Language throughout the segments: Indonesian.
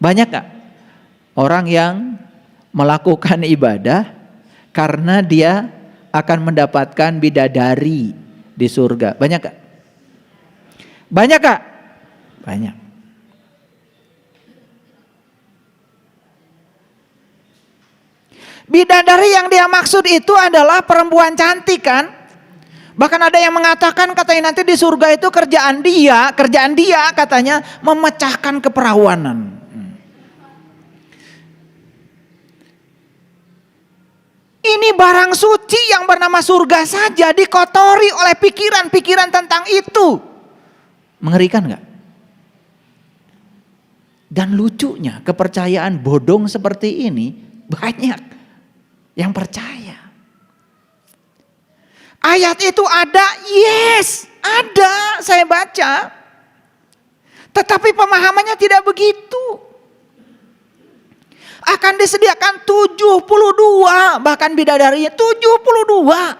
Banyak gak orang yang melakukan ibadah karena dia akan mendapatkan bidadari di surga? Banyak gak? Banyak gak? Banyak. Bidadari yang dia maksud itu adalah perempuan cantik kan? Bahkan ada yang mengatakan katanya nanti di surga itu kerjaan dia katanya memecahkan keperawanan. Ini barang suci yang bernama surga saja dikotori oleh pikiran-pikiran tentang itu. Mengerikan gak? Dan lucunya kepercayaan bodong seperti ini banyak yang percaya. Ayat itu ada, yes, ada, saya baca. Tetapi pemahamannya tidak begitu. Akan disediakan 72, bahkan bidadarinya 72.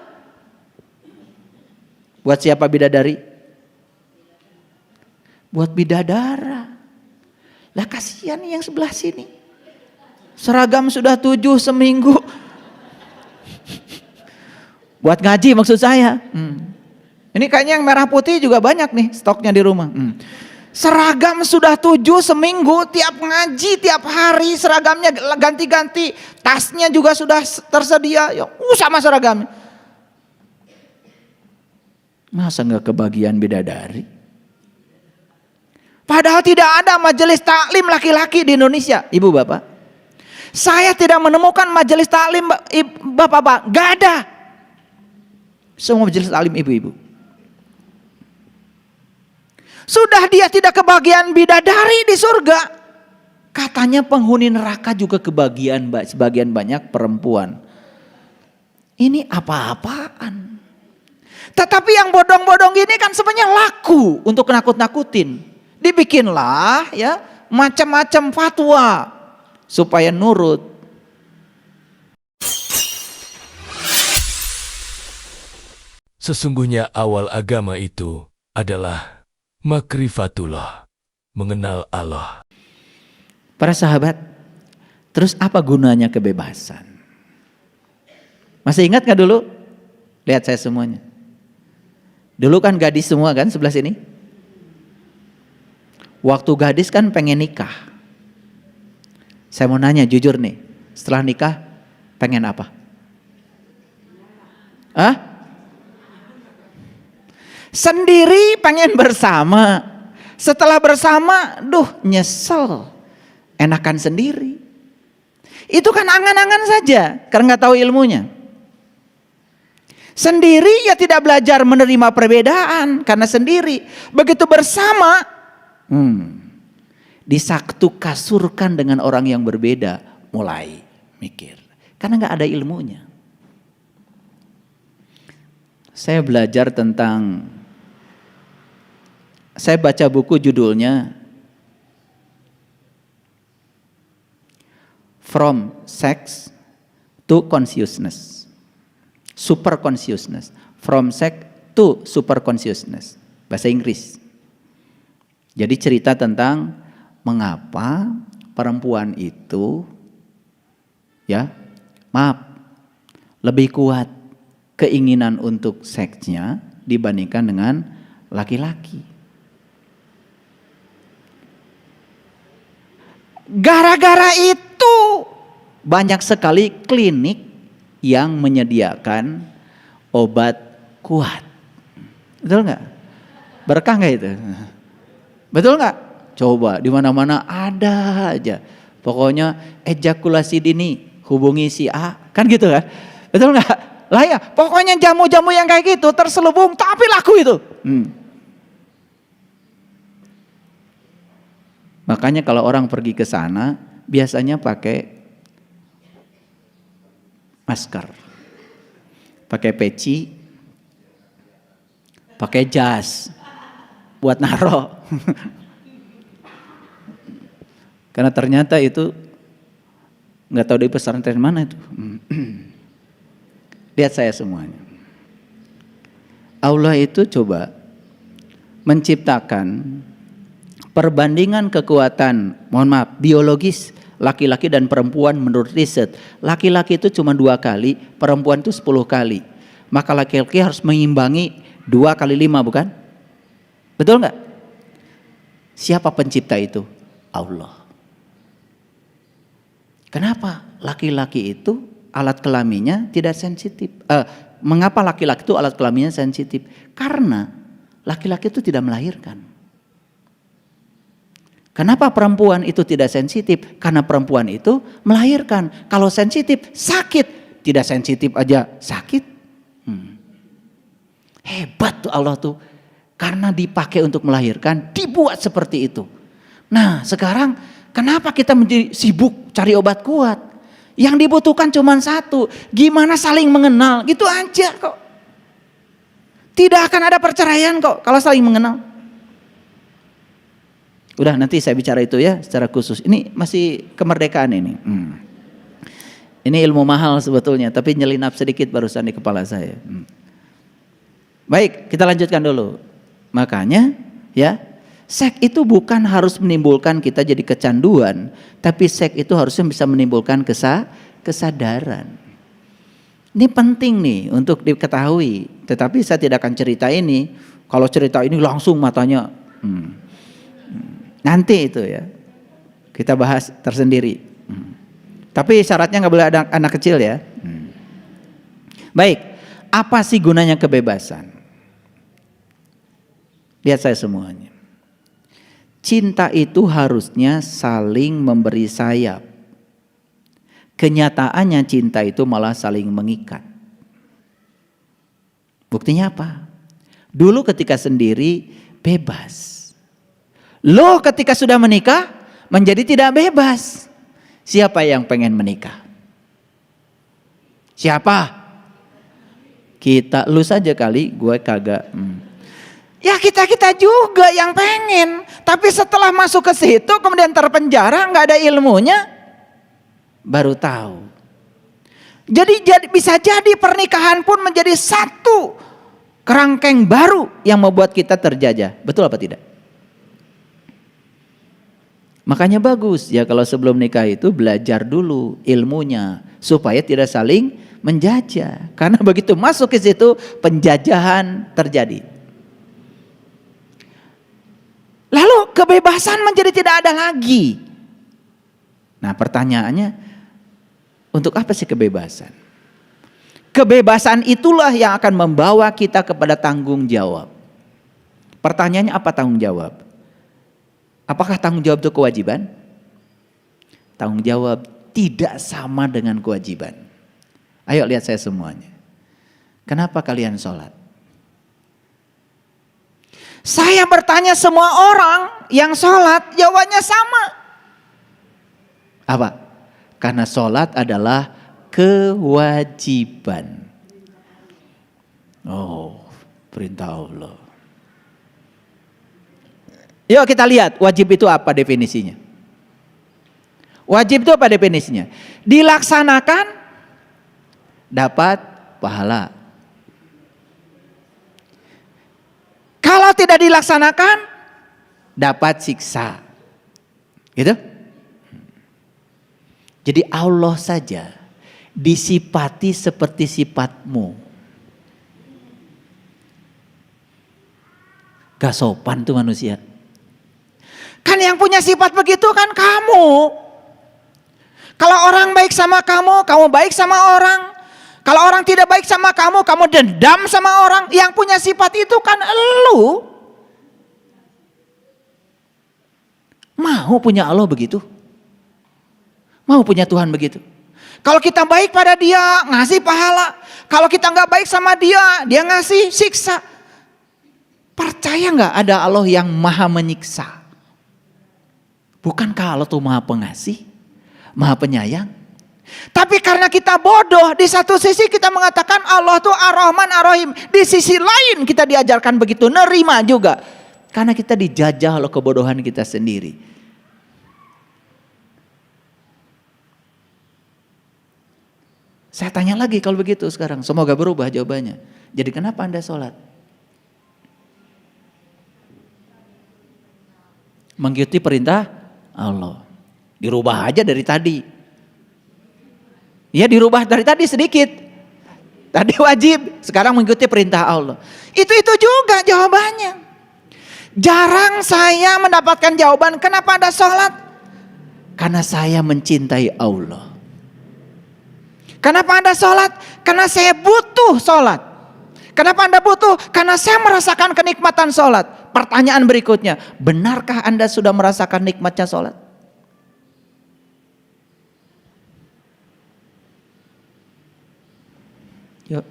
Buat siapa bidadari? Buat bidadara. Lah kasihan yang sebelah sini. Seragam sudah 7 seminggu. Buat ngaji maksud saya. Ini kayaknya yang merah putih juga banyak nih stoknya di rumah. Seragam sudah 7 seminggu, tiap ngaji, tiap hari seragamnya ganti-ganti. Tasnya juga sudah tersedia, sama seragamnya. Masa gak kebagian bidadari? Padahal tidak ada majelis taklim laki-laki di Indonesia, ibu bapak. Saya tidak menemukan majelis taklim bapak-bapak, gak ada. Semua majelis taklim ibu-ibu. Sudah dia tidak kebagian bidadari di surga. Katanya penghuni neraka juga sebagian banyak perempuan. Ini apa-apaan? Tetapi yang bodong-bodong ini kan sebenarnya laku untuk nakut-nakutin. Dibikinlah ya macam-macam fatwa supaya nurut. Sesungguhnya awal agama itu adalah makrifatullah, mengenal Allah. Para sahabat, terus apa gunanya kebebasan? Masih ingat gak dulu? Lihat saya semuanya. Dulu kan gadis semua kan sebelah sini. Waktu gadis kan pengen nikah. Saya mau nanya jujur nih, setelah nikah pengen apa? Sendiri pengen bersama. Setelah bersama, nyesel. Enakan sendiri. Itu kan angan-angan saja, karena nggak tahu ilmunya. Sendiri ya tidak belajar menerima perbedaan, karena sendiri. Begitu bersama, disaktu kasurkan dengan orang yang berbeda, mulai mikir. Karena nggak ada ilmunya. Saya belajar tentang, saya baca buku judulnya From Sex to Consciousness, Super Consciousness, From Sex to Super Consciousness, bahasa Inggris. Jadi cerita tentang mengapa perempuan itu lebih kuat keinginan untuk seksnya dibandingkan dengan laki-laki. Gara-gara itu banyak sekali klinik yang menyediakan obat kuat. Betul nggak? Berkah nggak itu? Betul nggak? Coba di mana-mana ada aja. Pokoknya ejakulasi dini, hubungi si A, kan gitu kan? Betul nggak? Lah ya, pokoknya jamu-jamu yang kayak gitu terselubung tapi laku itu. Makanya kalau orang pergi ke sana biasanya pakai masker, pakai peci, pakai jas buat naro. Karena ternyata itu nggak tahu di pesantren mana itu. Lihat saya semuanya. Allah itu coba menciptakan Perbandingan kekuatan, mohon maaf, biologis laki-laki dan perempuan menurut riset, laki-laki itu cuma 2 kali, perempuan itu 10 kali. Maka laki-laki harus mengimbangi 2 kali 5, bukan? Betul nggak? Siapa pencipta itu? Allah. Kenapa laki-laki itu alat kelaminnya tidak sensitif? Mengapa laki-laki itu alat kelaminnya sensitif? Karena laki-laki itu tidak melahirkan. Kenapa perempuan itu tidak sensitif? Karena perempuan itu melahirkan. Kalau sensitif, sakit. Tidak sensitif aja sakit. Hebat tuh Allah tuh. Karena dipakai untuk melahirkan, dibuat seperti itu. Nah sekarang kenapa kita menjadi sibuk cari obat kuat? Yang dibutuhkan cuma satu. Gimana saling mengenal, gitu aja kok. Tidak akan ada perceraian kok kalau saling mengenal. Udah nanti saya bicara itu ya secara khusus. Ini masih kemerdekaan ini. Ini ilmu mahal sebetulnya, tapi nyelinap sedikit barusan di kepala saya. Baik, kita lanjutkan dulu. Makanya ya, seks itu bukan harus menimbulkan kita jadi kecanduan, tapi seks itu harusnya bisa menimbulkan kesadaran. Ini penting nih untuk diketahui. Tetapi saya tidak akan cerita ini. Kalau cerita ini langsung matanya nanti itu ya, kita bahas tersendiri. Tapi syaratnya nggak boleh ada anak kecil ya. Baik, apa sih gunanya kebebasan? Lihat saya semuanya. Cinta itu harusnya saling memberi sayap. Kenyataannya cinta itu malah saling mengikat. Buktinya apa? Dulu ketika sendiri bebas. Loh ketika sudah menikah menjadi tidak bebas. Siapa yang pengen menikah? Siapa? Kita, lu saja kali, gue kagak. Ya kita juga yang pengen. Tapi setelah masuk ke situ kemudian terpenjara, nggak ada ilmunya, baru tahu. Jadi bisa jadi pernikahan pun menjadi satu kerangkeng baru yang membuat kita terjajah. Betul apa tidak? Makanya bagus ya kalau sebelum nikah itu belajar dulu ilmunya supaya tidak saling menjajah. Karena begitu masuk ke situ penjajahan terjadi. Lalu kebebasan menjadi tidak ada lagi. Nah pertanyaannya, untuk apa sih kebebasan? Kebebasan itulah yang akan membawa kita kepada tanggung jawab. Pertanyaannya apa tanggung jawab? Apakah tanggung jawab itu kewajiban? Tanggung jawab tidak sama dengan kewajiban. Ayo lihat saya semuanya. Kenapa kalian sholat? Saya bertanya semua orang yang sholat, jawabannya sama. Apa? Karena sholat adalah kewajiban. Oh, perintah Allah. Yuk kita lihat wajib itu apa definisinya. Wajib itu apa definisinya? Dilaksanakan dapat pahala. Kalau tidak dilaksanakan dapat siksa. Gitu? Jadi Allah saja disifati seperti sifatmu. Gak sopan tuh manusia. Kan yang punya sifat begitu kan kamu. Kalau orang baik sama kamu, kamu baik sama orang. Kalau orang tidak baik sama kamu, kamu dendam sama orang. Yang punya sifat itu kan elu. Mau punya Allah begitu? Mau punya Tuhan begitu? Kalau kita baik pada dia, ngasih pahala. Kalau kita nggak baik sama dia, dia ngasih siksa. Percaya nggak ada Allah yang maha menyiksa? Bukankah Allah tuh maha pengasih, maha penyayang? Tapi karena kita bodoh, di satu sisi kita mengatakan Allah tuh Ar-Rahman Ar-Rahim. Di sisi lain kita diajarkan begitu, nerima juga. Karena kita dijajah oleh kebodohan kita sendiri. Saya tanya lagi kalau begitu sekarang, semoga berubah jawabannya. Jadi kenapa Anda sholat? Mengikuti perintah Allah. Dirubah aja dari tadi. Ya dirubah dari tadi sedikit. Tadi wajib, sekarang mengikuti perintah Allah. Itu juga jawabannya. Jarang saya mendapatkan jawaban kenapa ada sholat. Karena saya mencintai Allah. Kenapa Anda sholat? Karena saya butuh sholat. Kenapa Anda butuh? Karena saya merasakan kenikmatan sholat. Pertanyaan berikutnya, benarkah Anda sudah merasakan nikmatnya sholat? Yuk.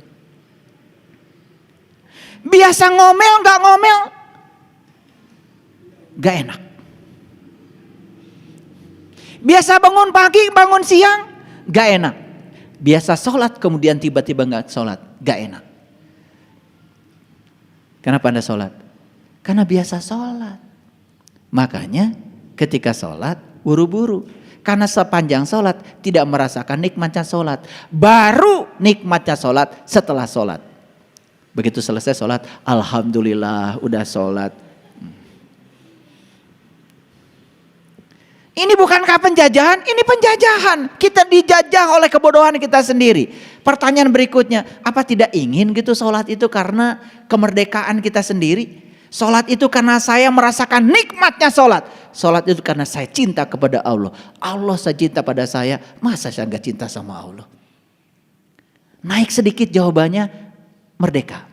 Biasa ngomel, gak ngomel, gak enak. Biasa bangun pagi, bangun siang, gak enak. Biasa sholat kemudian tiba-tiba gak sholat, gak enak. Kenapa Anda sholat? Karena biasa sholat. Makanya ketika sholat buru-buru. Karena sepanjang sholat tidak merasakan nikmatnya sholat. Baru nikmatnya sholat setelah sholat. Begitu selesai sholat, alhamdulillah udah sholat. Ini bukankah penjajahan? Ini penjajahan. Kita dijajah oleh kebodohan kita sendiri. Pertanyaan berikutnya, apa tidak ingin gitu sholat itu karena kemerdekaan kita sendiri? Sholat itu karena saya merasakan nikmatnya sholat. Sholat itu karena saya cinta kepada Allah. Allah saya cinta pada saya, masa saya gak cinta sama Allah? Naik sedikit jawabannya, merdeka.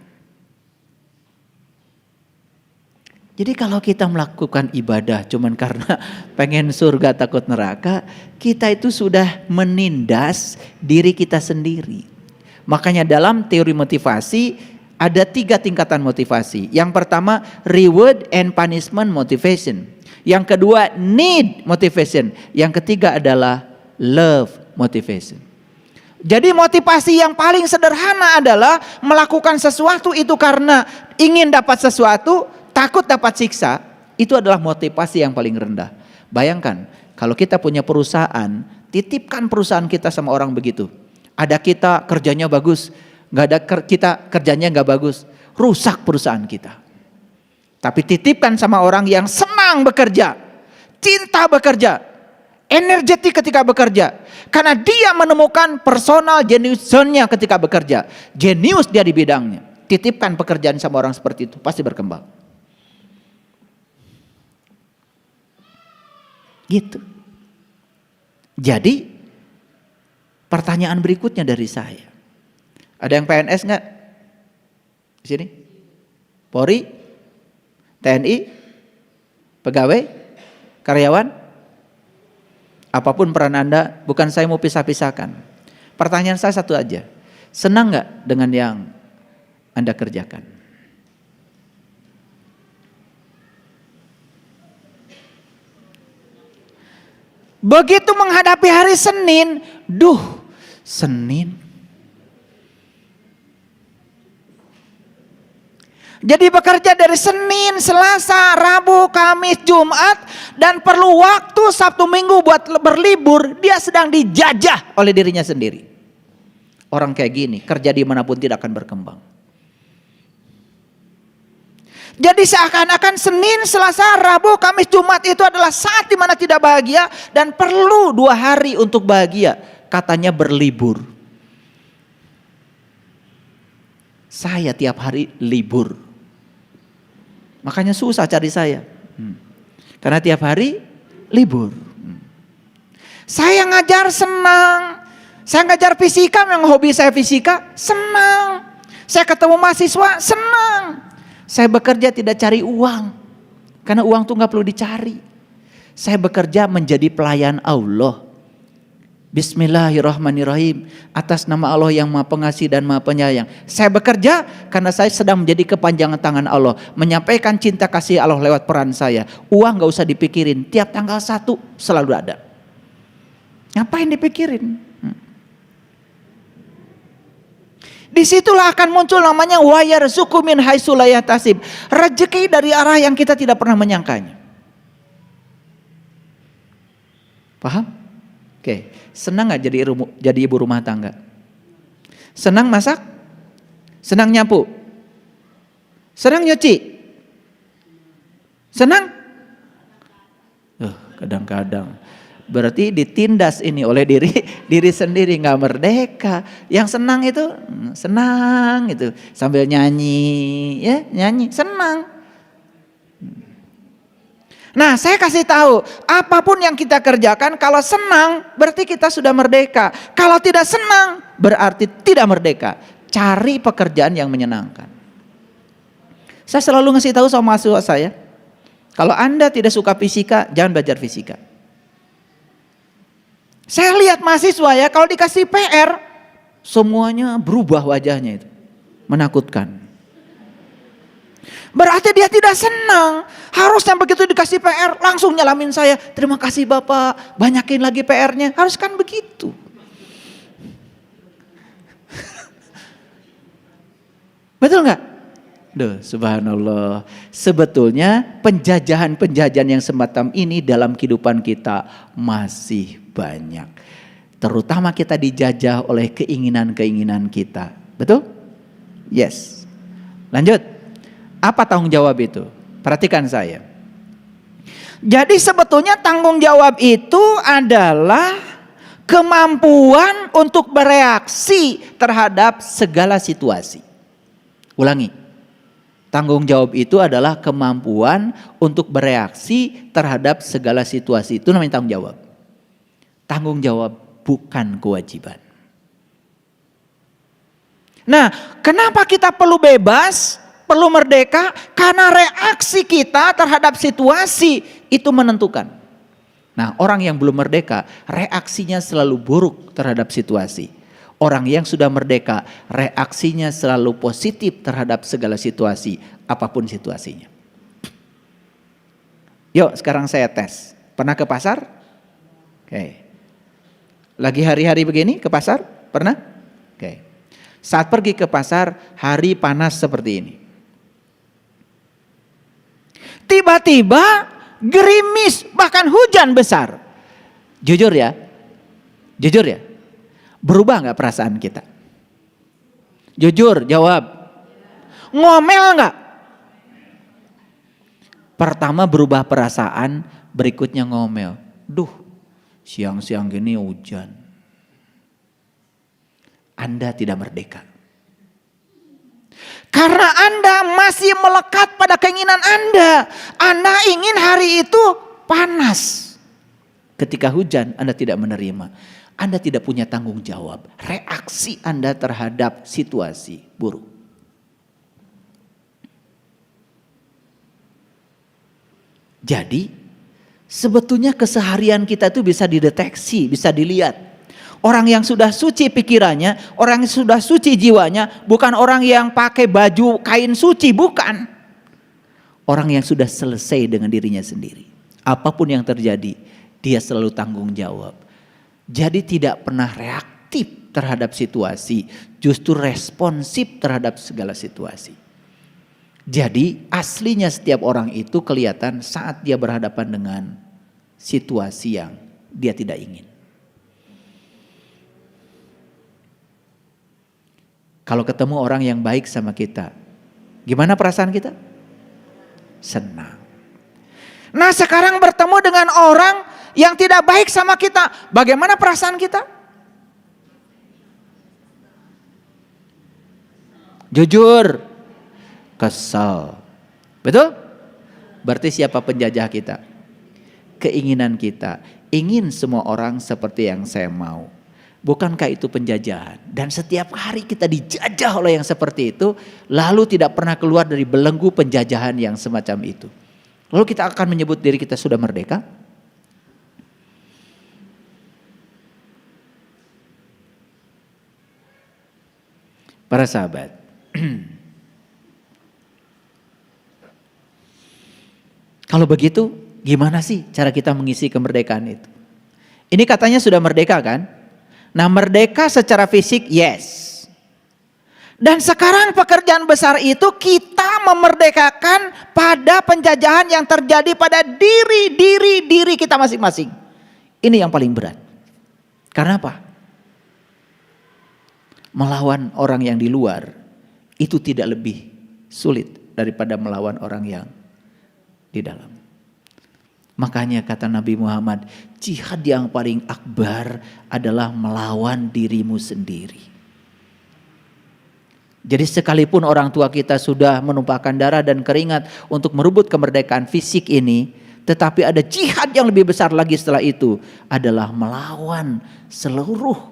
Jadi kalau kita melakukan ibadah cuman karena pengen surga takut neraka, kita itu sudah menindas diri kita sendiri. Makanya dalam teori motivasi ada 3 tingkatan motivasi. Yang pertama reward and punishment motivation. Yang kedua need motivation. Yang ketiga adalah love motivation. Jadi motivasi yang paling sederhana adalah melakukan sesuatu itu karena ingin dapat sesuatu, takut dapat siksa. Itu adalah motivasi yang paling rendah. Bayangkan kalau kita punya perusahaan, titipkan perusahaan kita sama orang begitu. Ada kita kerjanya bagus, nggak ada kita kerjanya nggak bagus, rusak perusahaan kita. Tapi titipkan sama orang yang senang bekerja, cinta bekerja, energetik ketika bekerja. Karena dia menemukan personal genius zone-nya ketika bekerja. Jenius dia di bidangnya. Titipkan pekerjaan sama orang seperti itu, pasti berkembang. Gitu. Jadi pertanyaan berikutnya dari saya. Ada yang PNS enggak? Di sini? Polri? TNI? Pegawai? Karyawan? Apapun peran Anda, bukan saya mau pisah-pisahkan. Pertanyaan saya satu aja. Senang enggak dengan yang Anda kerjakan? Begitu menghadapi hari Senin, Senin. Jadi bekerja dari Senin, Selasa, Rabu, Kamis, Jumat, dan perlu waktu Sabtu Minggu buat berlibur, dia sedang dijajah oleh dirinya sendiri. Orang kayak gini, kerja dimanapun tidak akan berkembang. Jadi seakan-akan Senin, Selasa, Rabu, Kamis, Jumat itu adalah saat dimana tidak bahagia dan perlu 2 hari untuk bahagia. Katanya berlibur. Saya tiap hari libur. Makanya susah cari saya. Karena tiap hari libur. Saya ngajar senang. Saya ngajar fisika, yang hobi saya fisika, senang. Saya ketemu mahasiswa, senang. Saya bekerja tidak cari uang. Karena uang tuh gak perlu dicari. Saya bekerja menjadi pelayan Allah. Bismillahirrahmanirrahim. Atas nama Allah yang Maha Pengasih dan Maha Penyayang. Saya bekerja karena saya sedang menjadi kepanjangan tangan Allah. Menyampaikan cinta kasih Allah lewat peran saya. Uang gak usah dipikirin. Tiap tanggal 1 selalu ada. Ngapain dipikirin? Disitulah akan muncul namanya wa yarzuqu min haitsu la yahtasib. Rezeki dari arah yang kita tidak pernah menyangkanya. Paham? Oke, senang gak jadi ibu rumah tangga? Senang masak? Senang nyapu? Senang nyuci? Senang? kadang-kadang. Berarti ditindas ini oleh diri sendiri, nggak merdeka. Yang senang itu senang itu sambil nyanyi, ya nyanyi senang. Nah, saya kasih tahu, apapun yang kita kerjakan, kalau senang berarti kita sudah merdeka. Kalau tidak senang berarti tidak merdeka. Cari pekerjaan yang menyenangkan. Saya selalu ngasih tahu sama mahasiswa saya, kalau Anda tidak suka fisika, jangan belajar fisika. Saya lihat mahasiswa ya, kalau dikasih PR, semuanya berubah wajahnya itu. Menakutkan. Berarti dia tidak senang. Harusnya begitu dikasih PR, langsung nyalamin saya. Terima kasih Bapak, banyakin lagi PR-nya. Harus kan begitu. Betul nggak? Duh, subhanallah. Sebetulnya penjajahan-penjajahan yang semacam ini dalam kehidupan kita masih banyak. Terutama kita dijajah oleh keinginan-keinginan kita. Betul? Yes. Lanjut. Apa tanggung jawab itu? Perhatikan saya. Jadi sebetulnya tanggung jawab itu adalah kemampuan untuk bereaksi terhadap segala situasi. Ulangi. Tanggung jawab itu adalah kemampuan untuk bereaksi terhadap segala situasi. Itu namanya tanggung jawab. Tanggung jawab bukan kewajiban. Nah, kenapa kita perlu bebas, perlu merdeka? Karena reaksi kita terhadap situasi itu menentukan. Nah, orang yang belum merdeka, reaksinya selalu buruk terhadap situasi. Orang yang sudah merdeka, reaksinya selalu positif terhadap segala situasi, apapun situasinya. Yuk, sekarang saya tes. Pernah ke pasar? Oke. Lagi hari-hari begini ke pasar? Pernah? Oke. Saat pergi ke pasar, hari panas seperti ini. Tiba-tiba gerimis, bahkan hujan besar. Jujur ya. Berubah nggak perasaan kita? Jujur, jawab. Ngomel nggak? Pertama berubah perasaan, berikutnya ngomel. Duh, siang-siang gini hujan. Anda tidak merdeka. Karena Anda masih melekat pada keinginan Anda. Anda ingin hari itu panas. Ketika hujan, Anda tidak menerima. Anda tidak punya tanggung jawab. Reaksi Anda terhadap situasi buruk. Jadi, sebetulnya keseharian kita itu bisa dideteksi, bisa dilihat. Orang yang sudah suci pikirannya, orang yang sudah suci jiwanya, bukan orang yang pakai baju kain suci, bukan. Orang yang sudah selesai dengan dirinya sendiri. Apapun yang terjadi, dia selalu tanggung jawab. Jadi tidak pernah reaktif terhadap situasi, justru responsif terhadap segala situasi. Jadi aslinya setiap orang itu kelihatan saat dia berhadapan dengan situasi yang dia tidak ingin. Kalau ketemu orang yang baik sama kita, gimana perasaan kita? Senang. Nah, sekarang bertemu dengan orang yang tidak baik sama kita, bagaimana perasaan kita? Jujur, kesal. Betul? Berarti siapa penjajah kita? Keinginan kita. Ingin semua orang seperti yang saya mau. Bukankah itu penjajahan? Dan setiap hari kita dijajah oleh yang seperti itu, lalu tidak pernah keluar dari belenggu penjajahan yang semacam itu. Lalu kita akan menyebut diri kita sudah merdeka? Para sahabat, kalau begitu gimana sih cara kita mengisi kemerdekaan itu? Ini katanya sudah merdeka kan? Nah, merdeka secara fisik yes. Dan sekarang pekerjaan besar itu kita memerdekakan pada penjajahan yang terjadi pada diri kita masing-masing. Ini yang paling berat. Karena apa? Melawan orang yang di luar itu tidak lebih sulit daripada melawan orang yang di dalam. Makanya kata Nabi Muhammad, jihad yang paling akbar adalah melawan dirimu sendiri. Jadi sekalipun orang tua kita sudah menumpahkan darah dan keringat untuk merebut kemerdekaan fisik ini, tetapi ada jihad yang lebih besar lagi setelah itu, adalah melawan seluruh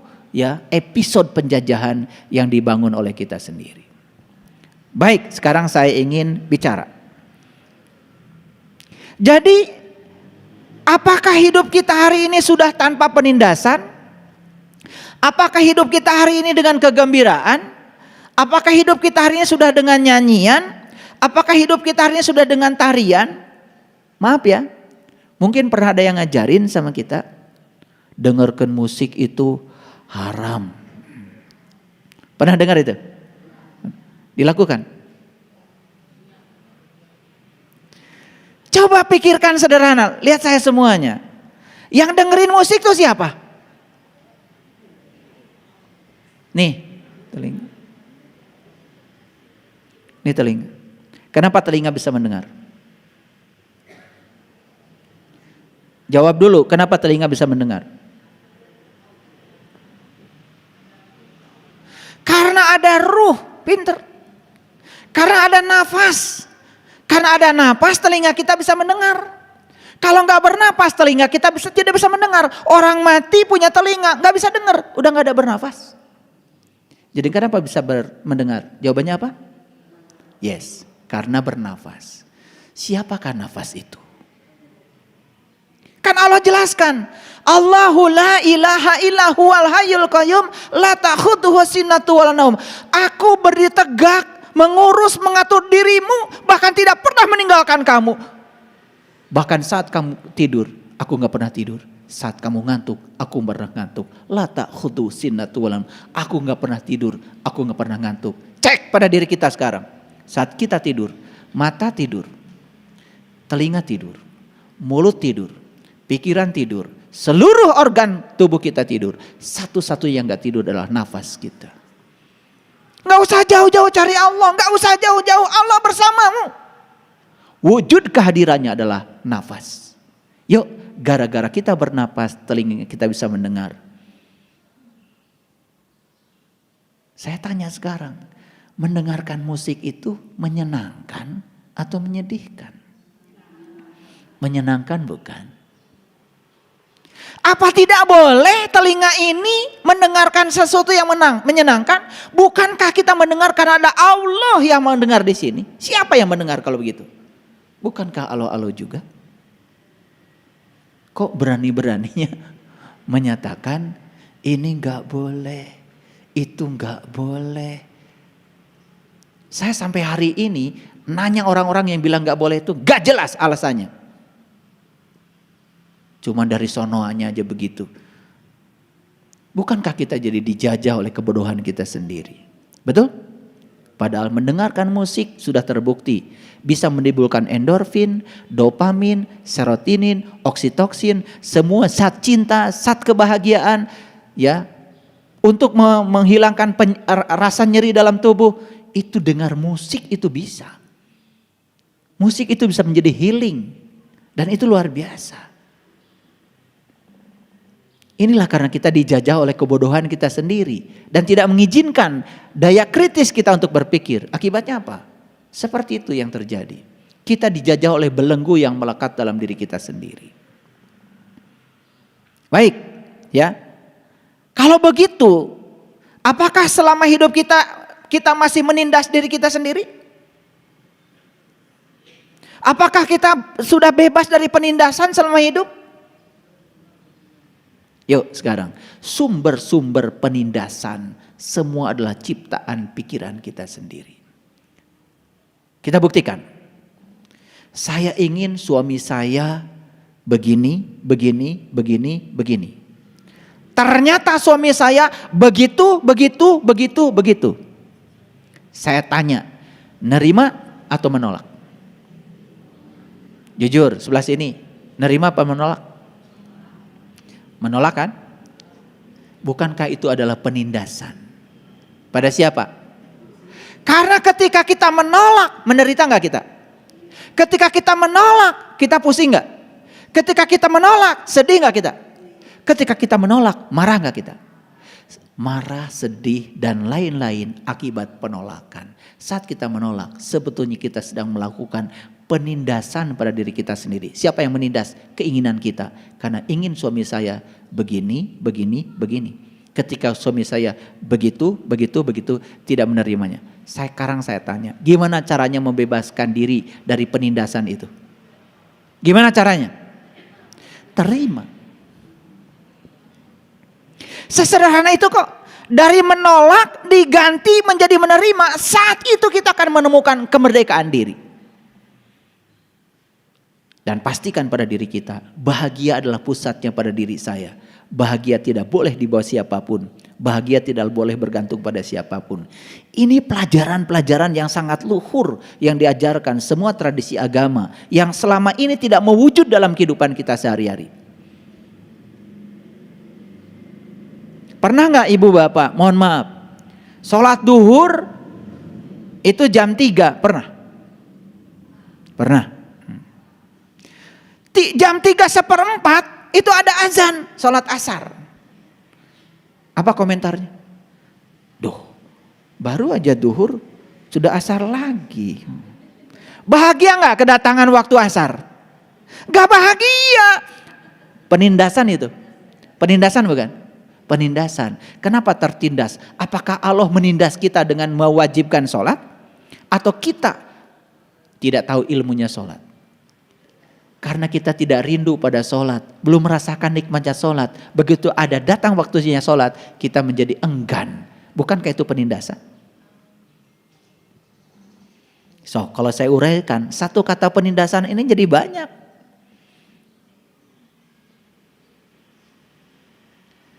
episode penjajahan yang dibangun oleh kita sendiri. Baik, sekarang saya ingin bicara. Jadi, apakah hidup kita hari ini sudah tanpa penindasan? Apakah hidup kita hari ini dengan kegembiraan? Apakah hidup kita hari ini sudah dengan nyanyian? Apakah hidup kita hari ini sudah dengan tarian? Maaf ya, mungkin pernah ada yang ngajarin sama kita, dengarkan musik itu haram. Pernah dengar itu? Dilakukan? Coba pikirkan sederhana, lihat saya semuanya. Yang dengerin musik itu siapa? Nih, telinga. Ini telinga. Kenapa telinga bisa mendengar? Jawab dulu, kenapa telinga bisa mendengar? Karena ada ruh, pinter. Karena ada nafas. Karena ada nafas, telinga kita bisa mendengar. Kalau nggak bernapas, telinga kita tidak bisa mendengar. Orang mati punya telinga, nggak bisa dengar, udah nggak ada bernafas. Jadi kenapa bisa mendengar? Jawabannya apa? Yes, karena bernafas. Siapakah nafas itu? Kan Allah jelaskan, Allahu la ilaha illa huwal hayyul qayyum la ta'khudhuhu sinatun wala naum. Aku berdiri tegak, mengurus, mengatur dirimu, bahkan tidak pernah meninggalkan kamu. Bahkan saat kamu tidur, aku nggak pernah tidur. Saat kamu ngantuk, aku nggak pernah ngantuk. La ta'khudhuhu sinatun wala naum. Aku nggak pernah tidur, aku nggak pernah ngantuk. Cek pada diri kita sekarang. Saat kita tidur, mata tidur, telinga tidur, mulut tidur, pikiran tidur, seluruh organ tubuh kita tidur. Satu-satu yang gak tidur adalah nafas kita. Gak usah jauh-jauh cari Allah, gak usah jauh-jauh, Allah bersamamu. Wujud kehadirannya adalah nafas. Yuk, gara-gara kita bernapas, telinga kita bisa mendengar. Saya tanya sekarang, mendengarkan musik itu menyenangkan atau menyedihkan? Menyenangkan bukan? Apa tidak boleh telinga ini mendengarkan sesuatu yang menyenangkan? Bukankah kita mendengar karena ada Allah yang mendengar di sini? Siapa yang mendengar kalau begitu? Bukankah Allah juga? Kok berani-beraninya menyatakan ini gak boleh, itu gak boleh? Saya sampai hari ini nanya orang-orang yang bilang gak boleh itu gak jelas alasannya. Cuma dari sonoannya aja begitu. Bukankah kita jadi dijajah oleh kebodohan kita sendiri? Betul? Padahal mendengarkan musik sudah terbukti bisa menimbulkan endorfin, dopamin, serotonin, oksitoksin, semua zat cinta, zat kebahagiaan, ya, untuk menghilangkan rasa nyeri dalam tubuh. Itu dengar musik itu bisa. Musik itu bisa menjadi healing. Dan itu luar biasa. Inilah karena kita dijajah oleh kebodohan kita sendiri. Dan tidak mengizinkan daya kritis kita untuk berpikir. Akibatnya apa? Seperti itu yang terjadi. Kita dijajah oleh belenggu yang melekat dalam diri kita sendiri. Baik, ya. Kalau begitu, apakah selama hidup kita masih menindas diri kita sendiri? Apakah kita sudah bebas dari penindasan selama hidup? Yuk sekarang, sumber-sumber penindasan semua adalah ciptaan pikiran kita sendiri. Kita buktikan. Saya ingin suami saya begini, begini, begini, begini. Ternyata suami saya begitu, begitu, begitu, begitu. Saya tanya, nerima atau menolak? Jujur, sebelah sini, nerima apa menolak? Menolak kan? Bukankah itu adalah penindasan? Pada siapa? Karena ketika kita menolak, menderita nggak kita? Ketika kita menolak, kita pusing nggak? Ketika kita menolak, sedih nggak kita? Ketika kita menolak, marah nggak kita? Marah, sedih, dan lain-lain akibat penolakan. Saat kita menolak, sebetulnya kita sedang melakukan penindasan pada diri kita sendiri. Siapa yang menindas? Keinginan kita. Karena ingin suami saya begini, begini, begini. Ketika suami saya begitu, tidak menerimanya. Sekarang saya tanya, gimana caranya membebaskan diri dari penindasan itu? Gimana caranya? Terima. Sesederhana itu kok. Dari menolak diganti menjadi menerima. Saat itu kita akan menemukan kemerdekaan diri. Dan pastikan pada diri kita, bahagia adalah pusatnya pada diri saya. Bahagia tidak boleh dibawa siapapun. Bahagia tidak boleh bergantung pada siapapun. Ini pelajaran-pelajaran yang sangat luhur yang diajarkan semua tradisi agama yang selama ini tidak mewujud dalam kehidupan kita sehari-hari. Pernah nggak ibu bapak, mohon maaf, sholat duhur itu jam 3, pernah? Pernah. Jam 3:4 itu ada azan sholat asar. Apa komentarnya? Duh, baru aja duhur sudah asar lagi. Bahagia nggak kedatangan waktu asar? Gak bahagia. Penindasan itu. Penindasan bukan? Penindasan. Kenapa tertindas? Apakah Allah menindas kita dengan mewajibkan sholat? Atau kita tidak tahu ilmunya sholat? Karena kita tidak rindu pada sholat. Belum merasakan nikmatnya sholat. Begitu ada datang waktunya sholat, kita menjadi enggan. Bukankah itu penindasan? So, kalau saya uraikan, satu kata penindasan ini jadi banyak.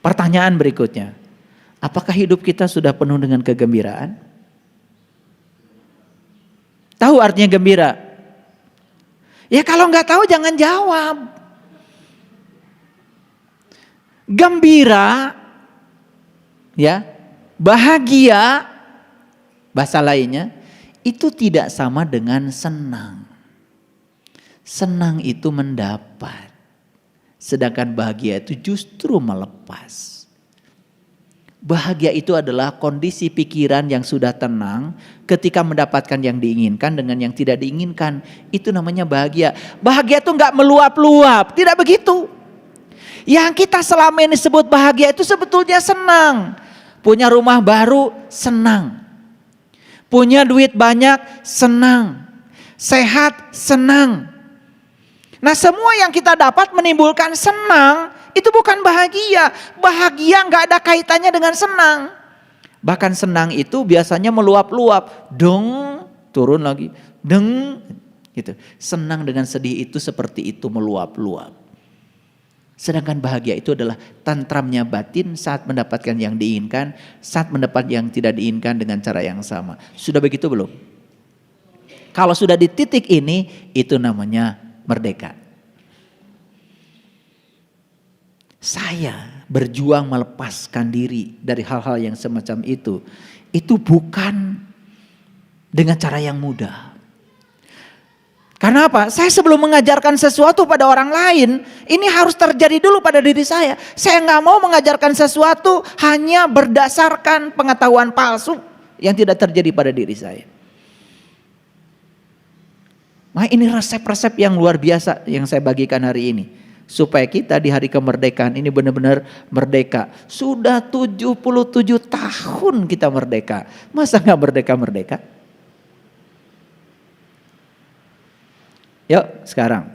Pertanyaan berikutnya, apakah hidup kita sudah penuh dengan kegembiraan? Tahu artinya gembira? Ya kalau nggak tahu jangan jawab. Gembira, ya, bahagia, bahasa lainnya, itu tidak sama dengan senang. Senang itu mendapat. Sedangkan bahagia itu justru melepas. Bahagia itu adalah kondisi pikiran yang sudah tenang ketika mendapatkan yang diinginkan dengan yang tidak diinginkan. Itu namanya bahagia. Bahagia itu nggak meluap-luap, tidak begitu. Yang kita selama ini sebut bahagia itu sebetulnya senang. Punya rumah baru, senang. Punya duit banyak, senang. Sehat, senang. Nah semua yang kita dapat menimbulkan senang, itu bukan bahagia. Bahagia nggak ada kaitannya dengan senang. Bahkan senang itu biasanya meluap-luap. Deng, turun lagi. Deng, gitu. Senang dengan sedih itu seperti itu meluap-luap. Sedangkan bahagia itu adalah tantramnya batin saat mendapatkan yang diinginkan, saat mendapat yang tidak diinginkan dengan cara yang sama. Sudah begitu belum? Kalau sudah di titik ini, itu namanya merdeka. Saya berjuang melepaskan diri dari hal-hal yang semacam itu. Itu bukan dengan cara yang mudah. Karena apa? Saya sebelum mengajarkan sesuatu pada orang lain, ini harus terjadi dulu pada diri saya. Saya nggak mau mengajarkan sesuatu hanya berdasarkan pengetahuan palsu yang tidak terjadi pada diri saya. Nah ini resep-resep yang luar biasa yang saya bagikan hari ini. Supaya kita di hari kemerdekaan ini benar-benar merdeka. Sudah 77 tahun kita merdeka. Masa gak merdeka-merdeka? Yuk sekarang.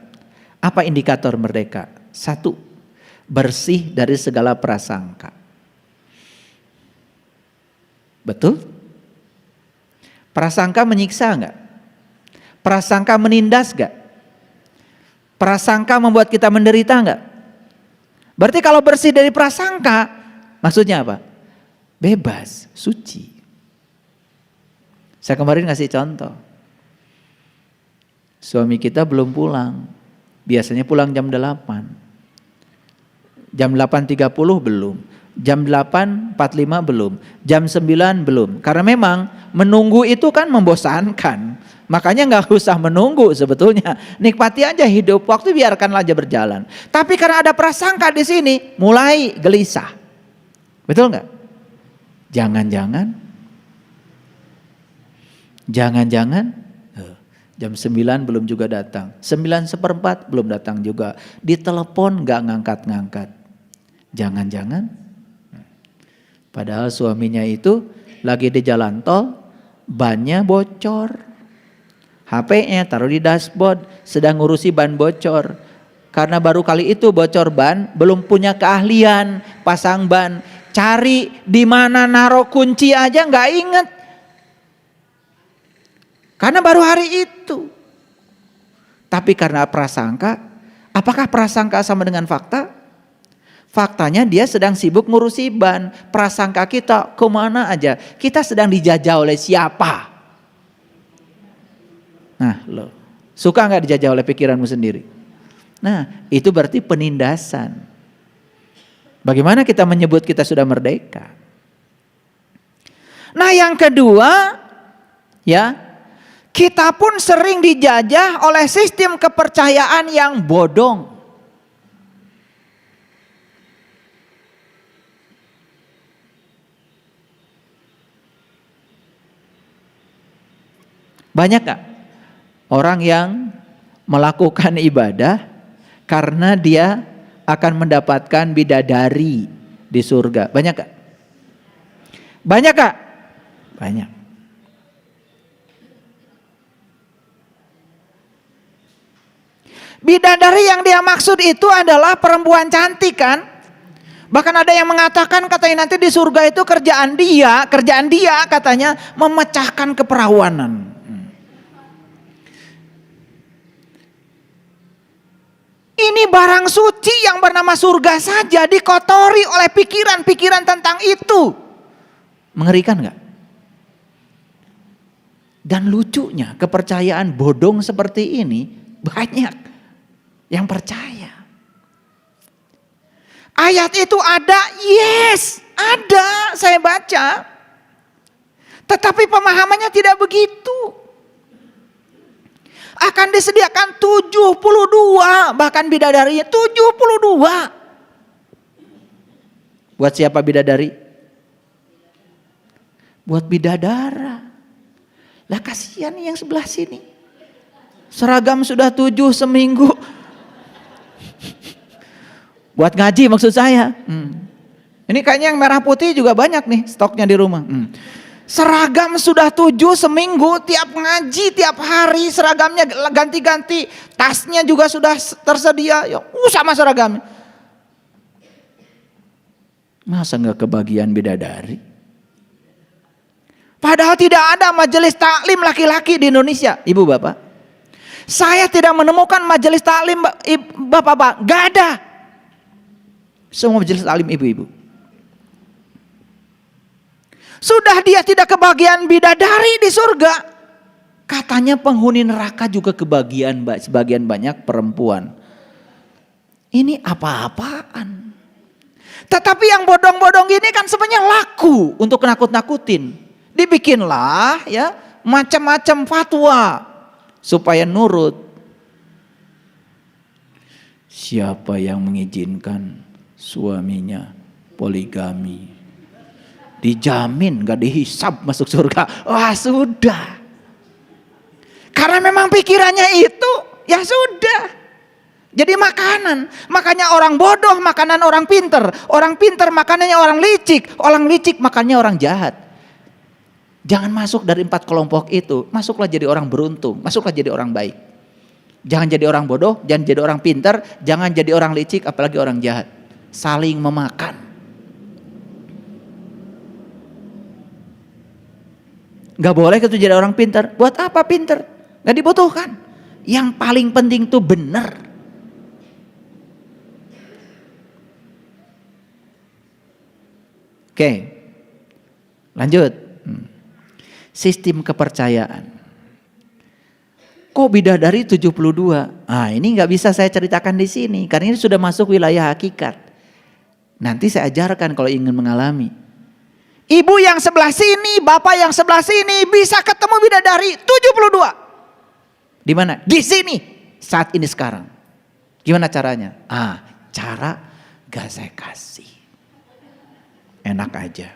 Apa indikator merdeka? 1. Bersih dari segala prasangka. Betul? Prasangka menyiksa gak? Prasangka menindas gak? Prasangka membuat kita menderita enggak? Berarti kalau bersih dari prasangka, maksudnya apa? Bebas, suci. Saya kemarin ngasih contoh. Suami kita belum pulang. Biasanya pulang jam 8. Jam 8.30 belum. Jam 8.45 belum. Jam 9 belum. Karena memang menunggu itu kan membosankan. Makanya nggak usah menunggu sebetulnya. Nikmati aja hidup, waktu biarkanlah aja berjalan. Tapi karena ada prasangka di sini, mulai gelisah. Betul nggak? Jangan-jangan jam 9 belum juga datang. 9:15 belum datang juga. Ditelepon nggak ngangkat-ngangkat. Jangan-jangan padahal suaminya itu lagi di jalan tol, bannya bocor. HP-nya taruh di dashboard, sedang ngurusi ban bocor. Karena baru kali itu bocor ban, belum punya keahlian pasang ban. Cari di mana naruh kunci aja nggak inget. Karena baru hari itu. Tapi karena prasangka, apakah prasangka sama dengan fakta? Faktanya dia sedang sibuk ngurusi ban. Prasangka kita kemana aja? Kita sedang dijajah oleh siapa? Nah, lo suka nggak dijajah oleh pikiranmu sendiri? Nah, itu berarti penindasan. Bagaimana kita menyebut kita sudah merdeka? Nah, yang kedua, ya, kita pun sering dijajah oleh sistem kepercayaan yang bodong. Banyak gak orang yang melakukan ibadah karena dia akan mendapatkan bidadari di surga? Banyak gak? Banyak gak? Banyak. Bidadari yang dia maksud itu adalah perempuan cantik kan? Bahkan ada yang mengatakan katanya nanti di surga itu kerjaan dia katanya memecahkan keperawanan. Ini barang suci yang bernama surga saja dikotori oleh pikiran-pikiran tentang itu. Mengerikan gak? Dan lucunya kepercayaan bodong seperti ini banyak yang percaya. Ayat itu ada, yes, ada, saya baca. Tetapi pemahamannya tidak begitu. Akan disediakan 72, bahkan bidadarinya 72. Buat siapa bidadari? Buat bidadara. Lah kasihan nih yang sebelah sini. Seragam sudah 7 seminggu. Buat ngaji maksud saya. Ini kayaknya yang merah putih juga banyak nih stoknya di rumah. Seragam sudah 7 seminggu, tiap ngaji, tiap hari seragamnya ganti-ganti. Tasnya juga sudah tersedia, sama seragamnya. Masa gak kebagian bidadari? Padahal tidak ada majelis taklim laki-laki di Indonesia, ibu bapak. Saya tidak menemukan majelis taklim bapak-bapak, gak ada. Semua majelis taklim ibu-ibu. Sudah dia tidak kebagian bidadari di surga. Katanya penghuni neraka juga sebagian banyak perempuan. Ini apa-apaan? Tetapi yang bodong-bodong ini kan sebenarnya laku untuk nakut-nakutin. Dibikinlah ya macam-macam fatwa supaya nurut. Siapa yang mengizinkan suaminya poligami? Dijamin gak dihisab masuk surga. Wah sudah. Karena memang pikirannya itu ya sudah. Jadi makanan. Makanya orang bodoh makanan orang pinter. Orang pinter makanannya orang licik. Orang licik makannya orang jahat. Jangan masuk dari 4 kelompok itu. Masuklah jadi orang beruntung. Masuklah jadi orang baik. Jangan jadi orang bodoh. Jangan jadi orang pinter. Jangan jadi orang licik apalagi orang jahat. Saling memakan. Gak boleh itu jadi orang pintar. Buat apa pintar? Gak dibutuhkan. Yang paling penting tuh benar. Oke. Lanjut. Sistem kepercayaan. Kok bidadari 72? Ah, ini gak bisa saya ceritakan di sini. Karena ini sudah masuk wilayah hakikat. Nanti saya ajarkan kalau ingin mengalami. Ibu yang sebelah sini, bapak yang sebelah sini bisa ketemu bidadari 72. Di mana? Di sini, saat ini sekarang. Gimana caranya? Cara gak saya kasih. Enak aja.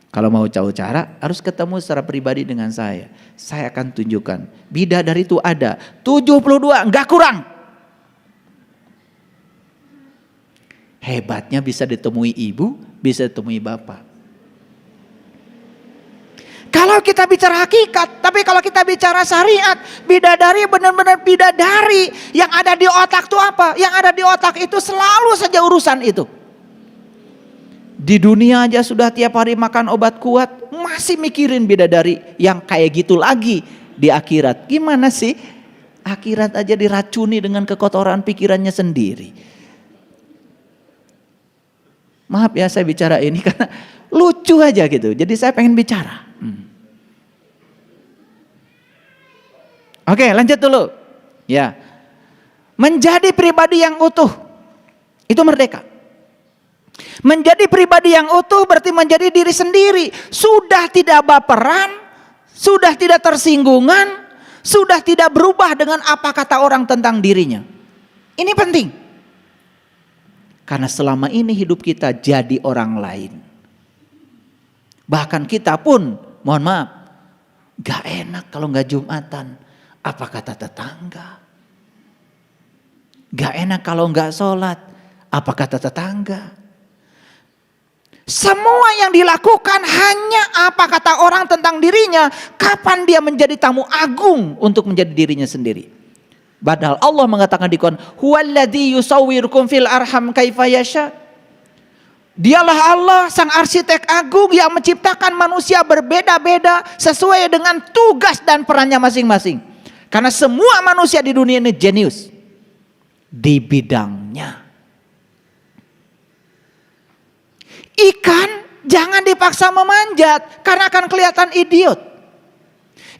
Kalau mau tahu cara, harus ketemu secara pribadi dengan saya. Saya akan tunjukkan. Bidadari itu ada. 72, enggak kurang. Hebatnya bisa ditemui ibu, bisa ditemui bapak. Kalau kita bicara hakikat, tapi kalau kita bicara syariat, bidadari benar-benar bidadari. Yang ada di otak itu apa? Yang ada di otak itu selalu saja urusan itu. Di dunia aja sudah tiap hari makan obat kuat, masih mikirin bidadari yang kayak gitu lagi di akhirat. Gimana sih? Akhirat aja diracuni dengan kekotoran pikirannya sendiri. Maaf ya saya bicara ini karena lucu aja gitu. Jadi saya pengen bicara. Oke, lanjut dulu. Ya. Menjadi pribadi yang utuh itu merdeka. Menjadi pribadi yang utuh berarti menjadi diri sendiri. Sudah tidak baperan, sudah tidak tersinggungan, sudah tidak berubah dengan apa kata orang tentang dirinya. Ini penting. Karena selama ini hidup kita jadi orang lain. Bahkan kita pun, mohon maaf, gak enak kalau gak Jumatan. Apa kata tetangga? Gak enak kalau gak sholat. Apa kata tetangga? Semua yang dilakukan hanya apa kata orang tentang dirinya. Kapan dia menjadi tamu agung untuk menjadi dirinya sendiri. Padahal Allah mengatakan di Quran, huwallazi yusawwirukum fil arham kaifa yasha. Dialah Allah sang arsitek agung yang menciptakan manusia berbeda-beda sesuai dengan tugas dan perannya masing-masing. Karena semua manusia di dunia ini jenius di bidangnya. Ikan jangan dipaksa memanjat karena akan kelihatan idiot.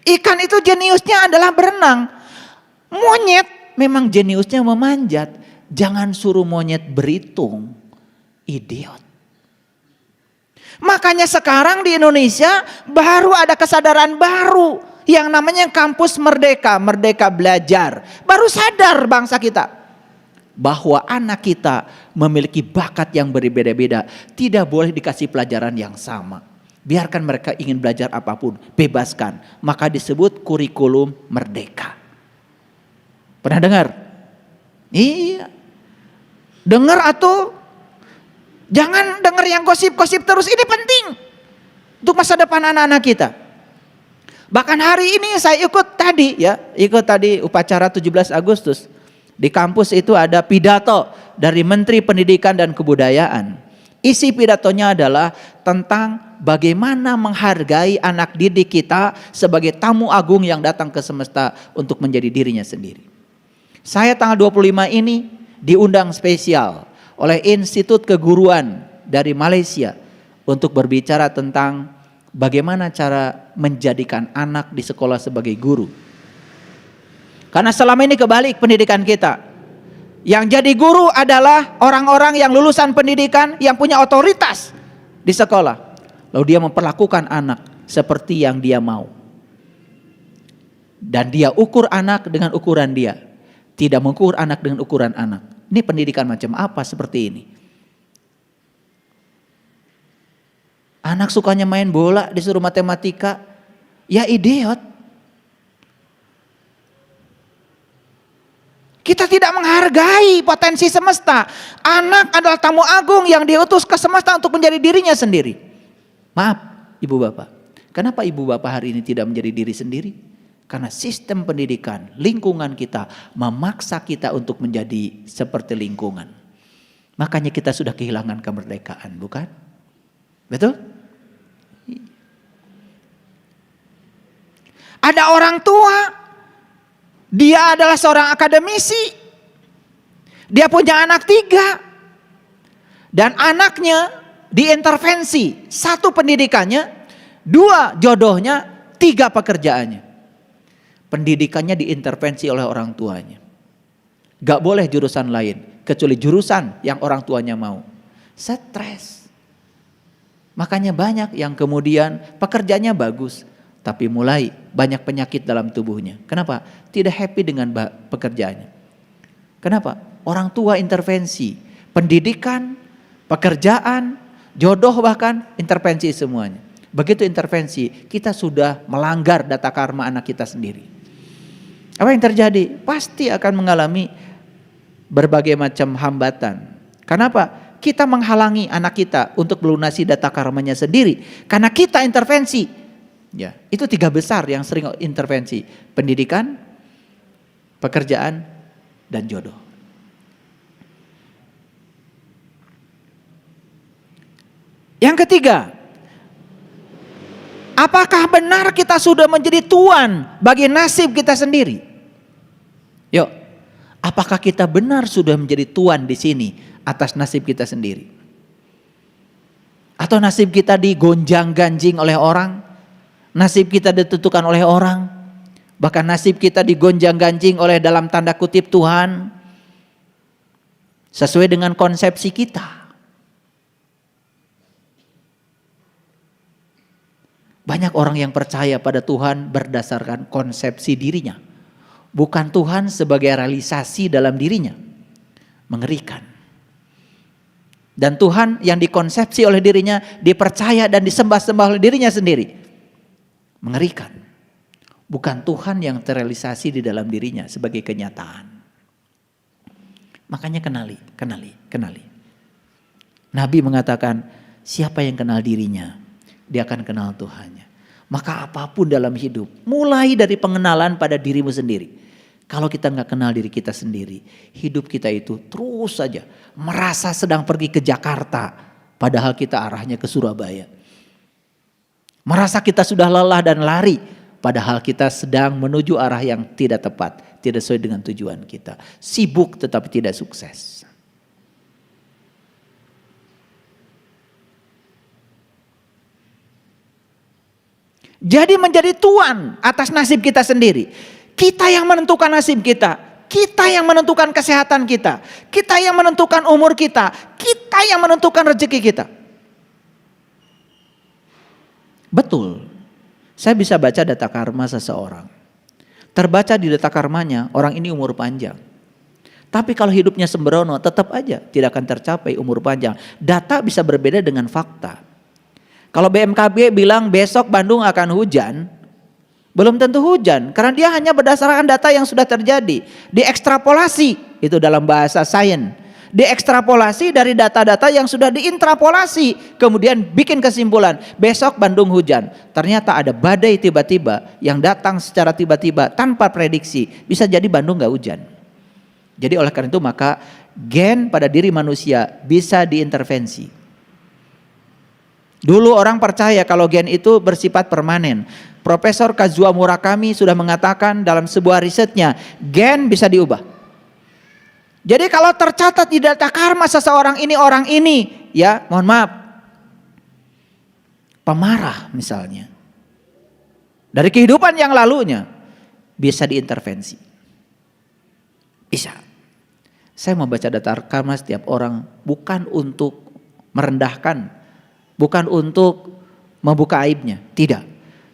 Ikan itu jeniusnya adalah berenang. Monyet memang jeniusnya memanjat. Jangan suruh monyet berhitung. Idiot. Makanya sekarang di Indonesia baru ada kesadaran baru yang namanya kampus merdeka, merdeka belajar. Baru sadar bangsa kita bahwa anak kita memiliki bakat yang berbeda-beda, tidak boleh dikasih pelajaran yang sama. Biarkan mereka ingin belajar apapun, bebaskan. Maka disebut kurikulum merdeka. Pernah dengar? Iya. Dengar atau jangan dengar yang gosip-gosip terus. Ini penting untuk masa depan anak-anak kita. Bahkan hari ini saya ikut tadi upacara 17 Agustus. Di kampus itu ada pidato dari Menteri Pendidikan dan Kebudayaan. Isi pidatonya adalah tentang bagaimana menghargai anak didik kita sebagai tamu agung yang datang ke semesta untuk menjadi dirinya sendiri. Saya tanggal 25 ini diundang spesial oleh Institut Keguruan dari Malaysia untuk berbicara tentang bagaimana cara menjadikan anak di sekolah sebagai guru. Karena selama ini kebalik pendidikan kita. Yang jadi guru adalah orang-orang yang lulusan pendidikan yang punya otoritas di sekolah. Lalu dia memperlakukan anak seperti yang dia mau. Dan dia ukur anak dengan ukuran dia. Tidak mengukur anak dengan ukuran anak. Ini pendidikan macam apa seperti ini? Anak sukanya main bola disuruh matematika. Ya idiot. Kita tidak menghargai potensi semesta. Anak adalah tamu agung yang diutus ke semesta untuk menjadi dirinya sendiri. Maaf ibu bapak. Kenapa ibu bapak hari ini tidak menjadi diri sendiri? Karena sistem pendidikan, lingkungan kita memaksa kita untuk menjadi seperti lingkungan. Makanya kita sudah kehilangan kemerdekaan, bukan? Betul? Ada orang tua. Dia adalah seorang akademisi. Dia punya anak 3. Dan anaknya diintervensi. 1 pendidikannya, 2 jodohnya, 3 pekerjaannya. Pendidikannya diintervensi oleh orang tuanya. Gak boleh jurusan lain. Kecuali jurusan yang orang tuanya mau. Stres. Makanya banyak yang kemudian pekerjaannya bagus. tapi mulai banyak penyakit dalam tubuhnya. Kenapa? Tidak happy dengan pekerjaannya. Kenapa? Orang tua intervensi, pendidikan, pekerjaan, jodoh bahkan intervensi semuanya. Begitu intervensi, kita sudah melanggar data karma anak kita sendiri. Apa yang terjadi? Pasti akan mengalami berbagai macam hambatan. Kenapa? Kita menghalangi anak kita untuk melunasi data karmanya sendiri karena kita intervensi. Ya, itu 3 besar yang sering intervensi: pendidikan, pekerjaan, dan jodoh. Yang ketiga, apakah benar kita sudah menjadi tuan bagi nasib kita sendiri? Yuk, apakah kita benar sudah menjadi tuan di sini atas nasib kita sendiri? Atau nasib kita digonjang-ganjing oleh orang? Nasib kita ditentukan oleh orang? Bahkan nasib kita digonjang-ganjing oleh dalam tanda kutip Tuhan sesuai dengan konsepsi kita. Banyak orang yang percaya pada Tuhan berdasarkan konsepsi dirinya, bukan Tuhan sebagai realisasi dalam dirinya. Mengerikan. Dan Tuhan yang dikonsepsi oleh dirinya dipercaya dan disembah-sembah oleh dirinya sendiri. Mengerikan. Bukan Tuhan yang terrealisasi di dalam dirinya sebagai kenyataan. Makanya kenali. Nabi mengatakan, siapa yang kenal dirinya, dia akan kenal Tuhannya. Maka apapun dalam hidup, mulai dari pengenalan pada dirimu sendiri. Kalau kita nggak kenal diri kita sendiri, hidup kita itu terus saja merasa sedang pergi ke Jakarta, padahal kita arahnya ke Surabaya. Merasa kita sudah lelah dan lari, padahal kita sedang menuju arah yang tidak tepat, tidak sesuai dengan tujuan kita. Sibuk tetapi tidak sukses. Jadi menjadi tuan atas nasib kita sendiri. Kita yang menentukan nasib kita. Kita yang menentukan kesehatan kita. Kita yang menentukan umur kita. Kita yang menentukan rezeki kita. Betul. Saya bisa baca data karma seseorang. Terbaca di data karmanya, orang ini umur panjang. Tapi kalau hidupnya sembrono, tetap aja tidak akan tercapai umur panjang. Data bisa berbeda dengan fakta. Kalau BMKG bilang besok Bandung akan hujan, belum tentu hujan, karena dia hanya berdasarkan data yang sudah terjadi. Diekstrapolasi, itu dalam bahasa sains. Diekstrapolasi dari data-data yang sudah diintrapolasi, kemudian bikin kesimpulan, besok Bandung hujan. Ternyata ada badai tiba-tiba yang datang secara tiba-tiba tanpa prediksi, bisa jadi Bandung gak hujan. Jadi oleh karena itu maka gen pada diri manusia bisa diintervensi. Dulu orang percaya kalau gen itu bersifat permanen. Profesor Kazuo Murakami sudah mengatakan dalam sebuah risetnya, gen bisa diubah. Jadi kalau tercatat di data karma seseorang ini orang ini, ya mohon maaf, pemarah misalnya, dari kehidupan yang lalunya, bisa diintervensi. Bisa. Saya membaca data karma setiap orang bukan untuk merendahkan, bukan untuk membuka aibnya, tidak.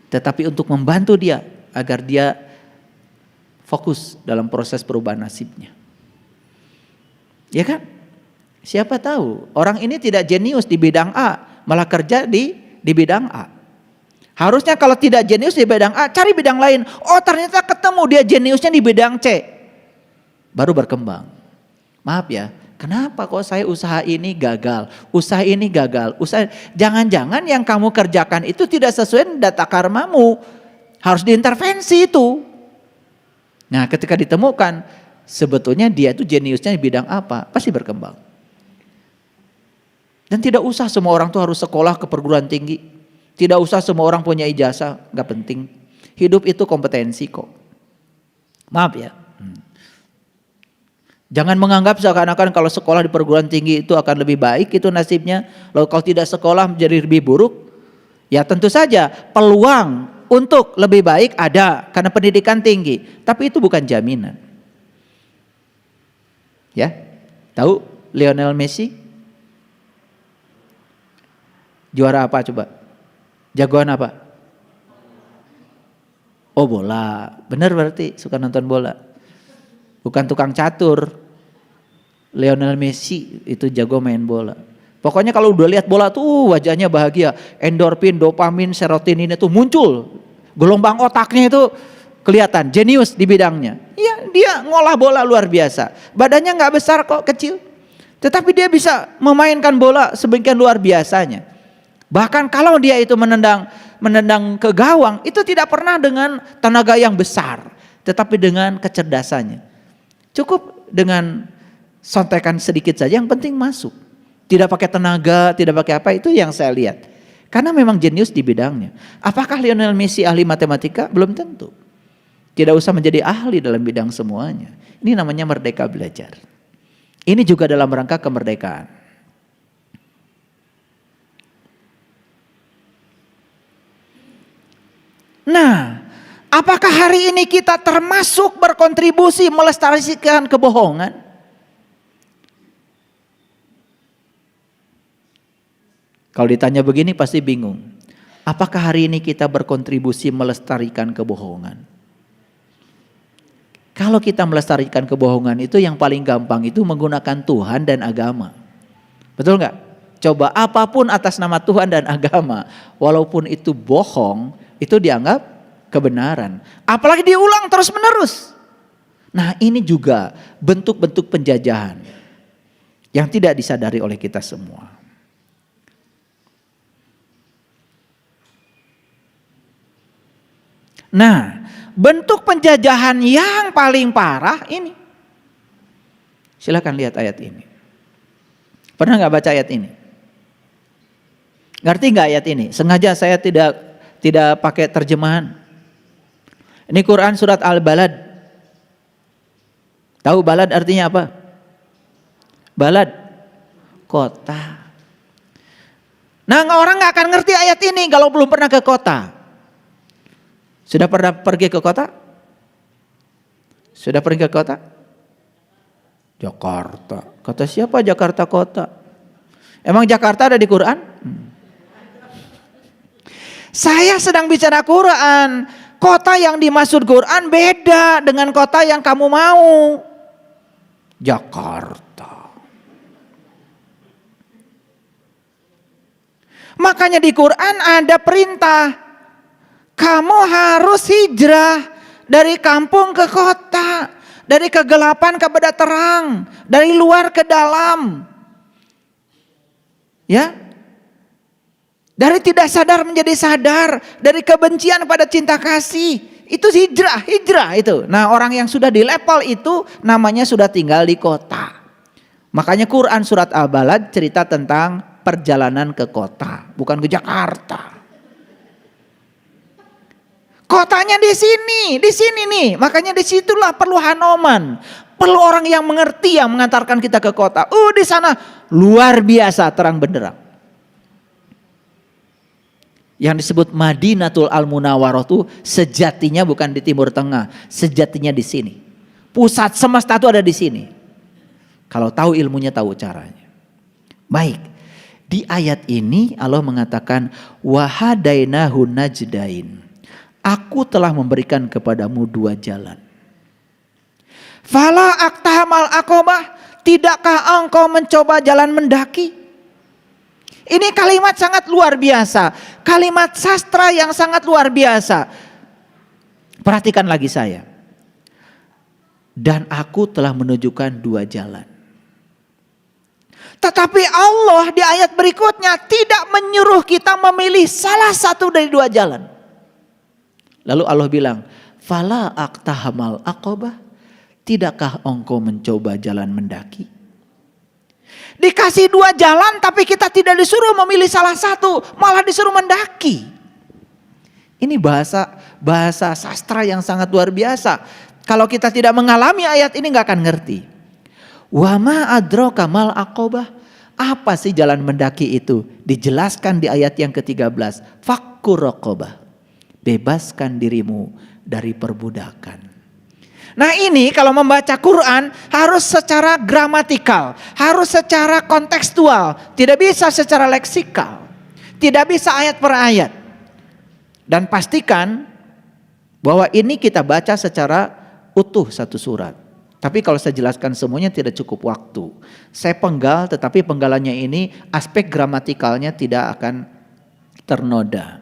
Tetapi untuk membantu dia agar dia fokus dalam proses perubahan nasibnya. Ya kan? Siapa tahu orang ini tidak jenius di bidang A, malah kerja di bidang A. Harusnya kalau tidak jenius di bidang A, cari bidang lain. Oh ternyata ketemu dia jeniusnya di bidang C. Baru berkembang. Maaf ya, kenapa kok saya usaha ini gagal, usaha ini gagal, jangan-jangan yang kamu kerjakan itu tidak sesuai dengan data karmamu, harus diintervensi itu. Nah ketika ditemukan, sebetulnya dia itu jeniusnya di bidang apa, pasti berkembang. Dan tidak usah semua orang tuh harus sekolah ke perguruan tinggi, tidak usah semua orang punya ijazah, gak penting. Hidup itu kompetensi kok. Maaf ya. Jangan menganggap seakan-akan kalau sekolah di perguruan tinggi itu akan lebih baik itu nasibnya. Lalu kalau tidak sekolah menjadi lebih buruk. Ya tentu saja peluang untuk lebih baik ada karena pendidikan tinggi. Tapi itu bukan jaminan. Ya, tahu Lionel Messi? Juara apa coba? Jagoan apa? Oh bola, benar berarti suka nonton bola. Bukan tukang catur. Lionel Messi itu jago main bola. Pokoknya kalau udah lihat bola tuh wajahnya bahagia. Endorfin, dopamin, serotonin itu muncul. Gelombang otaknya itu kelihatan, jenius di bidangnya. Iya, dia ngolah bola luar biasa. Badannya nggak besar kok, kecil. Tetapi dia bisa memainkan bola sedemikian luar biasanya. Bahkan kalau dia itu menendang ke gawang, itu tidak pernah dengan tenaga yang besar, tetapi dengan kecerdasannya. Cukup dengan sontekan sedikit saja, yang penting masuk. Tidak pakai tenaga, tidak pakai apa, itu yang saya lihat. Karena memang jenius di bidangnya. Apakah Lionel Messi ahli matematika? Belum tentu. Tidak usah menjadi ahli dalam bidang semuanya. Ini namanya merdeka belajar. Ini juga dalam rangka kemerdekaan. Nah, apakah hari ini kita termasuk berkontribusi melestarikan kebohongan? Kalau ditanya begini pasti bingung. Apakah hari ini kita berkontribusi melestarikan kebohongan? Kalau kita melestarikan kebohongan itu yang paling gampang itu menggunakan Tuhan dan agama. Betul nggak? Coba apapun atas nama Tuhan dan agama, walaupun itu bohong, itu dianggap kebenaran. Apalagi diulang terus menerus. Nah ini juga bentuk-bentuk penjajahan yang tidak disadari oleh kita semua. Nah, bentuk penjajahan yang paling parah ini. Silakan lihat ayat ini. Pernah nggak baca ayat ini? Ngerti nggak ayat ini? Sengaja saya tidak pakai terjemahan. Ini Quran surat Al-Balad. Tahu balad artinya apa? Balad, kota. Nah, orang nggak akan ngerti ayat ini kalau belum pernah ke kota. Sudah pernah pergi ke kota? Sudah pergi ke kota? Jakarta. Kata siapa Jakarta kota? Emang Jakarta ada di Quran? Saya sedang bicara Quran. Kota yang dimaksud Quran beda dengan kota yang kamu mau. Jakarta. Makanya di Quran ada perintah. Kamu harus hijrah dari kampung ke kota, dari kegelapan kepada terang, dari luar ke dalam. Ya. Dari tidak sadar menjadi sadar, dari kebencian pada cinta kasih. Itu hijrah itu. Nah, orang yang sudah di level itu namanya sudah tinggal di kota. Makanya Quran surat Al-Balad cerita tentang perjalanan ke kota, bukan ke Jakarta. Kotanya di sini nih. Makanya disitulah perlu hanoman, perlu orang yang mengerti yang mengantarkan kita ke kota. Di sana luar biasa terang benderang. Yang disebut Madinatul Al-Munawwarah itu sejatinya bukan di Timur Tengah, sejatinya di sini. Pusat semesta itu ada di sini. Kalau tahu ilmunya, tahu caranya. Baik, di ayat ini Allah mengatakan wahadainahu najdain. Aku telah memberikan kepadamu dua jalan. Fala aqtahamal aqobah, tidakkah engkau mencoba jalan mendaki? Ini kalimat sangat luar biasa, kalimat sastra yang sangat luar biasa. Perhatikan lagi saya. Dan aku telah menunjukkan dua jalan. Tetapi Allah di ayat berikutnya tidak menyuruh kita memilih salah satu dari dua jalan. Lalu Allah bilang, fala aqtahamal aqobah, tidakkah engkau mencoba jalan mendaki? Dikasih dua jalan tapi kita tidak disuruh memilih salah satu, malah disuruh mendaki. Ini bahasa sastra yang sangat luar biasa. Kalau kita tidak mengalami ayat ini nggak akan ngerti. Wa ma adraka mal aqobah. Apa sih jalan mendaki itu? Dijelaskan di ayat yang ke-13. Fakkur raqobah. Bebaskan dirimu dari perbudakan. Nah ini kalau membaca Quran harus secara gramatikal, harus secara kontekstual, tidak bisa secara leksikal, tidak bisa ayat per ayat. Dan pastikan Bahwa ini kita baca secara utuh satu surat. Tapi kalau saya jelaskan semuanya tidak cukup waktu. Saya penggal, tetapi penggalannya ini aspek gramatikalnya tidak akan ternoda.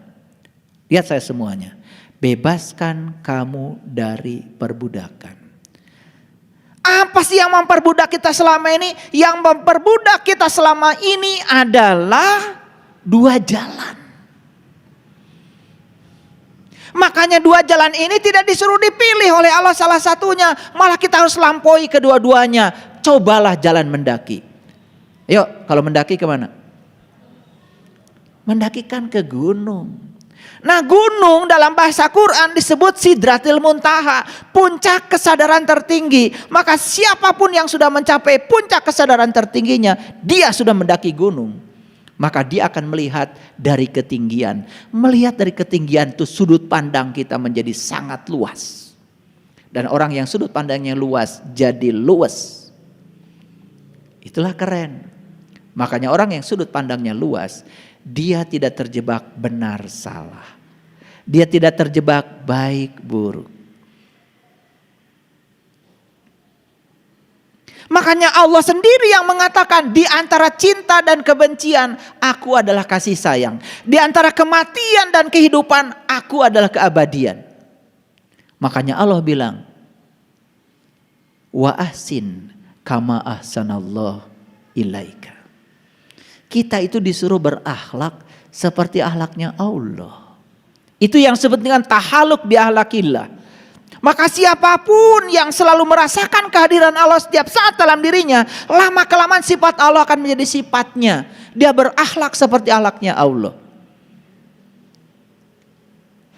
Lihat saya semuanya. Bebaskan kamu dari perbudakan. Apa sih yang memperbudak kita selama ini? Yang memperbudak kita selama ini adalah dua jalan. Makanya dua jalan ini tidak disuruh dipilih oleh Allah salah satunya. Malah kita harus lampaui kedua-duanya. Cobalah jalan mendaki. Yuk, kalau mendaki kemana? Mendakikan ke gunung. Nah, gunung dalam bahasa Quran disebut Sidratil Muntaha, puncak kesadaran tertinggi. Maka siapapun yang sudah mencapai puncak kesadaran tertingginya, dia sudah mendaki gunung. Maka dia akan melihat dari ketinggian. Melihat dari ketinggian itu sudut pandang kita menjadi sangat luas. Dan orang yang sudut pandangnya luas jadi luwes. Itulah keren. Makanya orang yang sudut pandangnya luas, dia tidak terjebak benar salah. Dia tidak terjebak baik buruk. Makanya Allah sendiri yang mengatakan di antara cinta dan kebencian, aku adalah kasih sayang. Di antara kematian dan kehidupan, aku adalah keabadian. Makanya Allah bilang, wa ahsin kama ahsanallah ilaika. Kita itu disuruh berakhlak seperti akhlaknya Allah. Itu yang disebut dengan tahaluk bi akhlakillah. Maka siapapun yang selalu merasakan kehadiran Allah setiap saat dalam dirinya, lama kelamaan sifat Allah akan menjadi sifatnya. Dia berakhlak seperti akhlaknya Allah.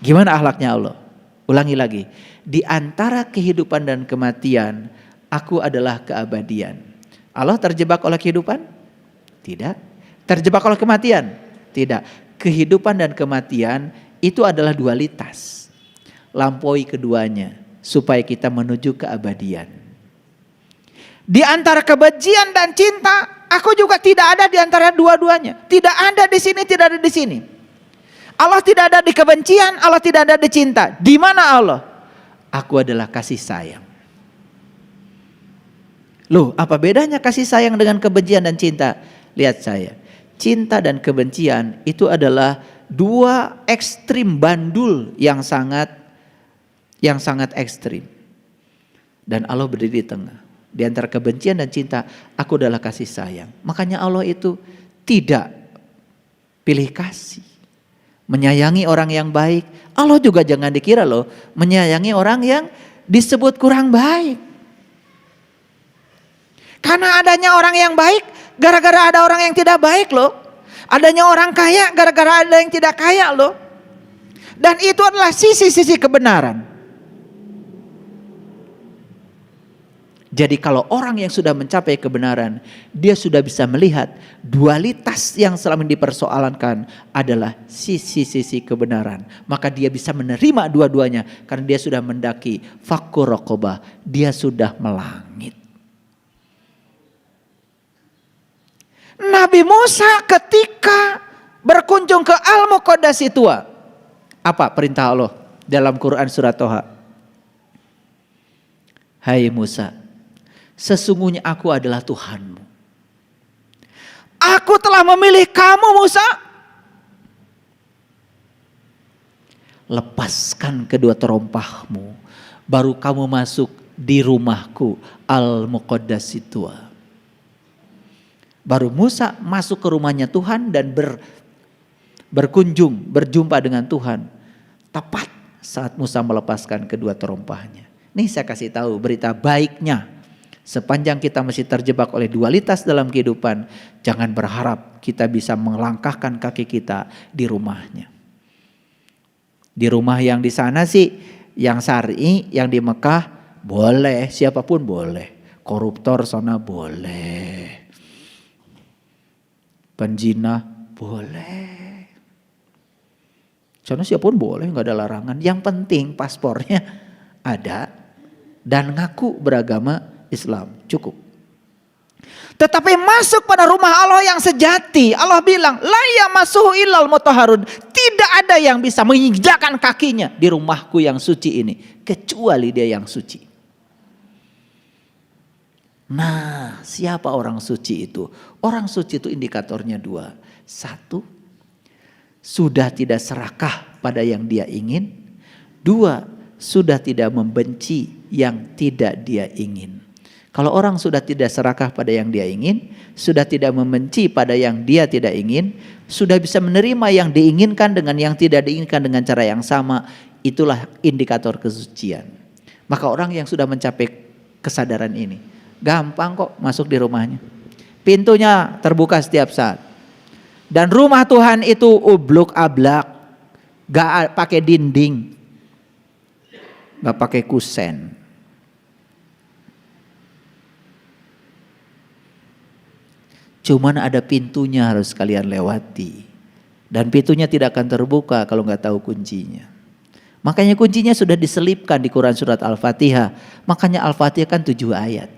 Gimana akhlaknya Allah? Ulangi lagi. Di antara kehidupan dan kematian, aku adalah keabadian. Allah terjebak oleh kehidupan? Tidak. Terjebak oleh kematian? Tidak. Kehidupan dan kematian itu adalah dualitas. Lampaui keduanya supaya kita menuju keabadian. Di antara kebencian dan cinta, aku juga tidak ada di antara dua-duanya. Tidak ada di sini, tidak ada di sini. Allah tidak ada di kebencian, Allah tidak ada di cinta. Di mana Allah? Aku adalah kasih sayang. Loh, apa bedanya kasih sayang dengan kebencian dan cinta? Lihat saya. Cinta dan kebencian itu adalah dua ekstrim bandul yang sangat ekstrim. Dan Allah berdiri di tengah. Di antara kebencian dan cinta, aku adalah kasih sayang. Makanya Allah itu tidak pilih kasih. Menyayangi orang yang baik. Allah juga jangan dikira loh, menyayangi orang yang disebut kurang baik. Karena adanya orang yang baik, gara-gara ada orang yang tidak baik loh. Adanya orang kaya, gara-gara ada yang tidak kaya loh. Dan itu adalah sisi-sisi kebenaran. Jadi kalau orang yang sudah mencapai kebenaran, dia sudah bisa melihat dualitas yang selama ini dipersoalankan adalah sisi-sisi kebenaran. Maka dia bisa menerima dua-duanya karena dia sudah mendaki fakkur raqabah, dia sudah melangit. Nabi Musa ketika berkunjung ke Al-Muqaddas Tuwa, apa perintah Allah dalam Quran surat Toha? Hai Musa, sesungguhnya aku adalah Tuhanmu. Aku telah memilih kamu Musa. Lepaskan kedua terompahmu, baru kamu masuk di rumahku Al-Muqaddas Tuwa. Baru Musa masuk ke rumahnya Tuhan dan berjumpa dengan Tuhan. Tepat saat Musa melepaskan kedua terompahnya. Nih saya kasih tahu berita baiknya. Sepanjang kita masih terjebak oleh dualitas dalam kehidupan, jangan berharap kita bisa melangkahkan kaki kita di rumahnya. Di rumah yang di sana sih, yang syar'i, yang di Mekah boleh, siapapun boleh. Koruptor sana boleh. Penjina boleh. Sana siapapun boleh, nggak ada larangan. Yang penting paspornya ada dan ngaku beragama Islam, cukup. Tetapi masuk pada rumah Allah yang sejati, Allah bilang, la yamassuhu illal mutahharun. Tidak ada yang bisa menginjakkan kakinya di rumahku yang suci ini, kecuali dia yang suci. Nah, siapa orang suci itu? Orang suci itu indikatornya dua. Satu, sudah tidak serakah pada yang dia ingin. Dua, sudah tidak membenci yang tidak dia ingin. Kalau orang sudah tidak serakah pada yang dia ingin, sudah tidak membenci pada yang dia tidak ingin, sudah bisa menerima yang diinginkan dengan yang tidak diinginkan dengan cara yang sama, itulah indikator kesucian. Maka orang yang sudah mencapai kesadaran ini, gampang kok masuk di rumahnya. Pintunya terbuka setiap saat. Dan rumah Tuhan itu ubluk ablak, gak pakai dinding, gak pakai kusen. Cuman ada pintunya harus kalian lewati. Dan pintunya tidak akan terbuka kalau nggak tahu kuncinya. Makanya kuncinya sudah diselipkan di Quran surat Al-Fatihah. Makanya Al-Fatihah kan 7 ayat.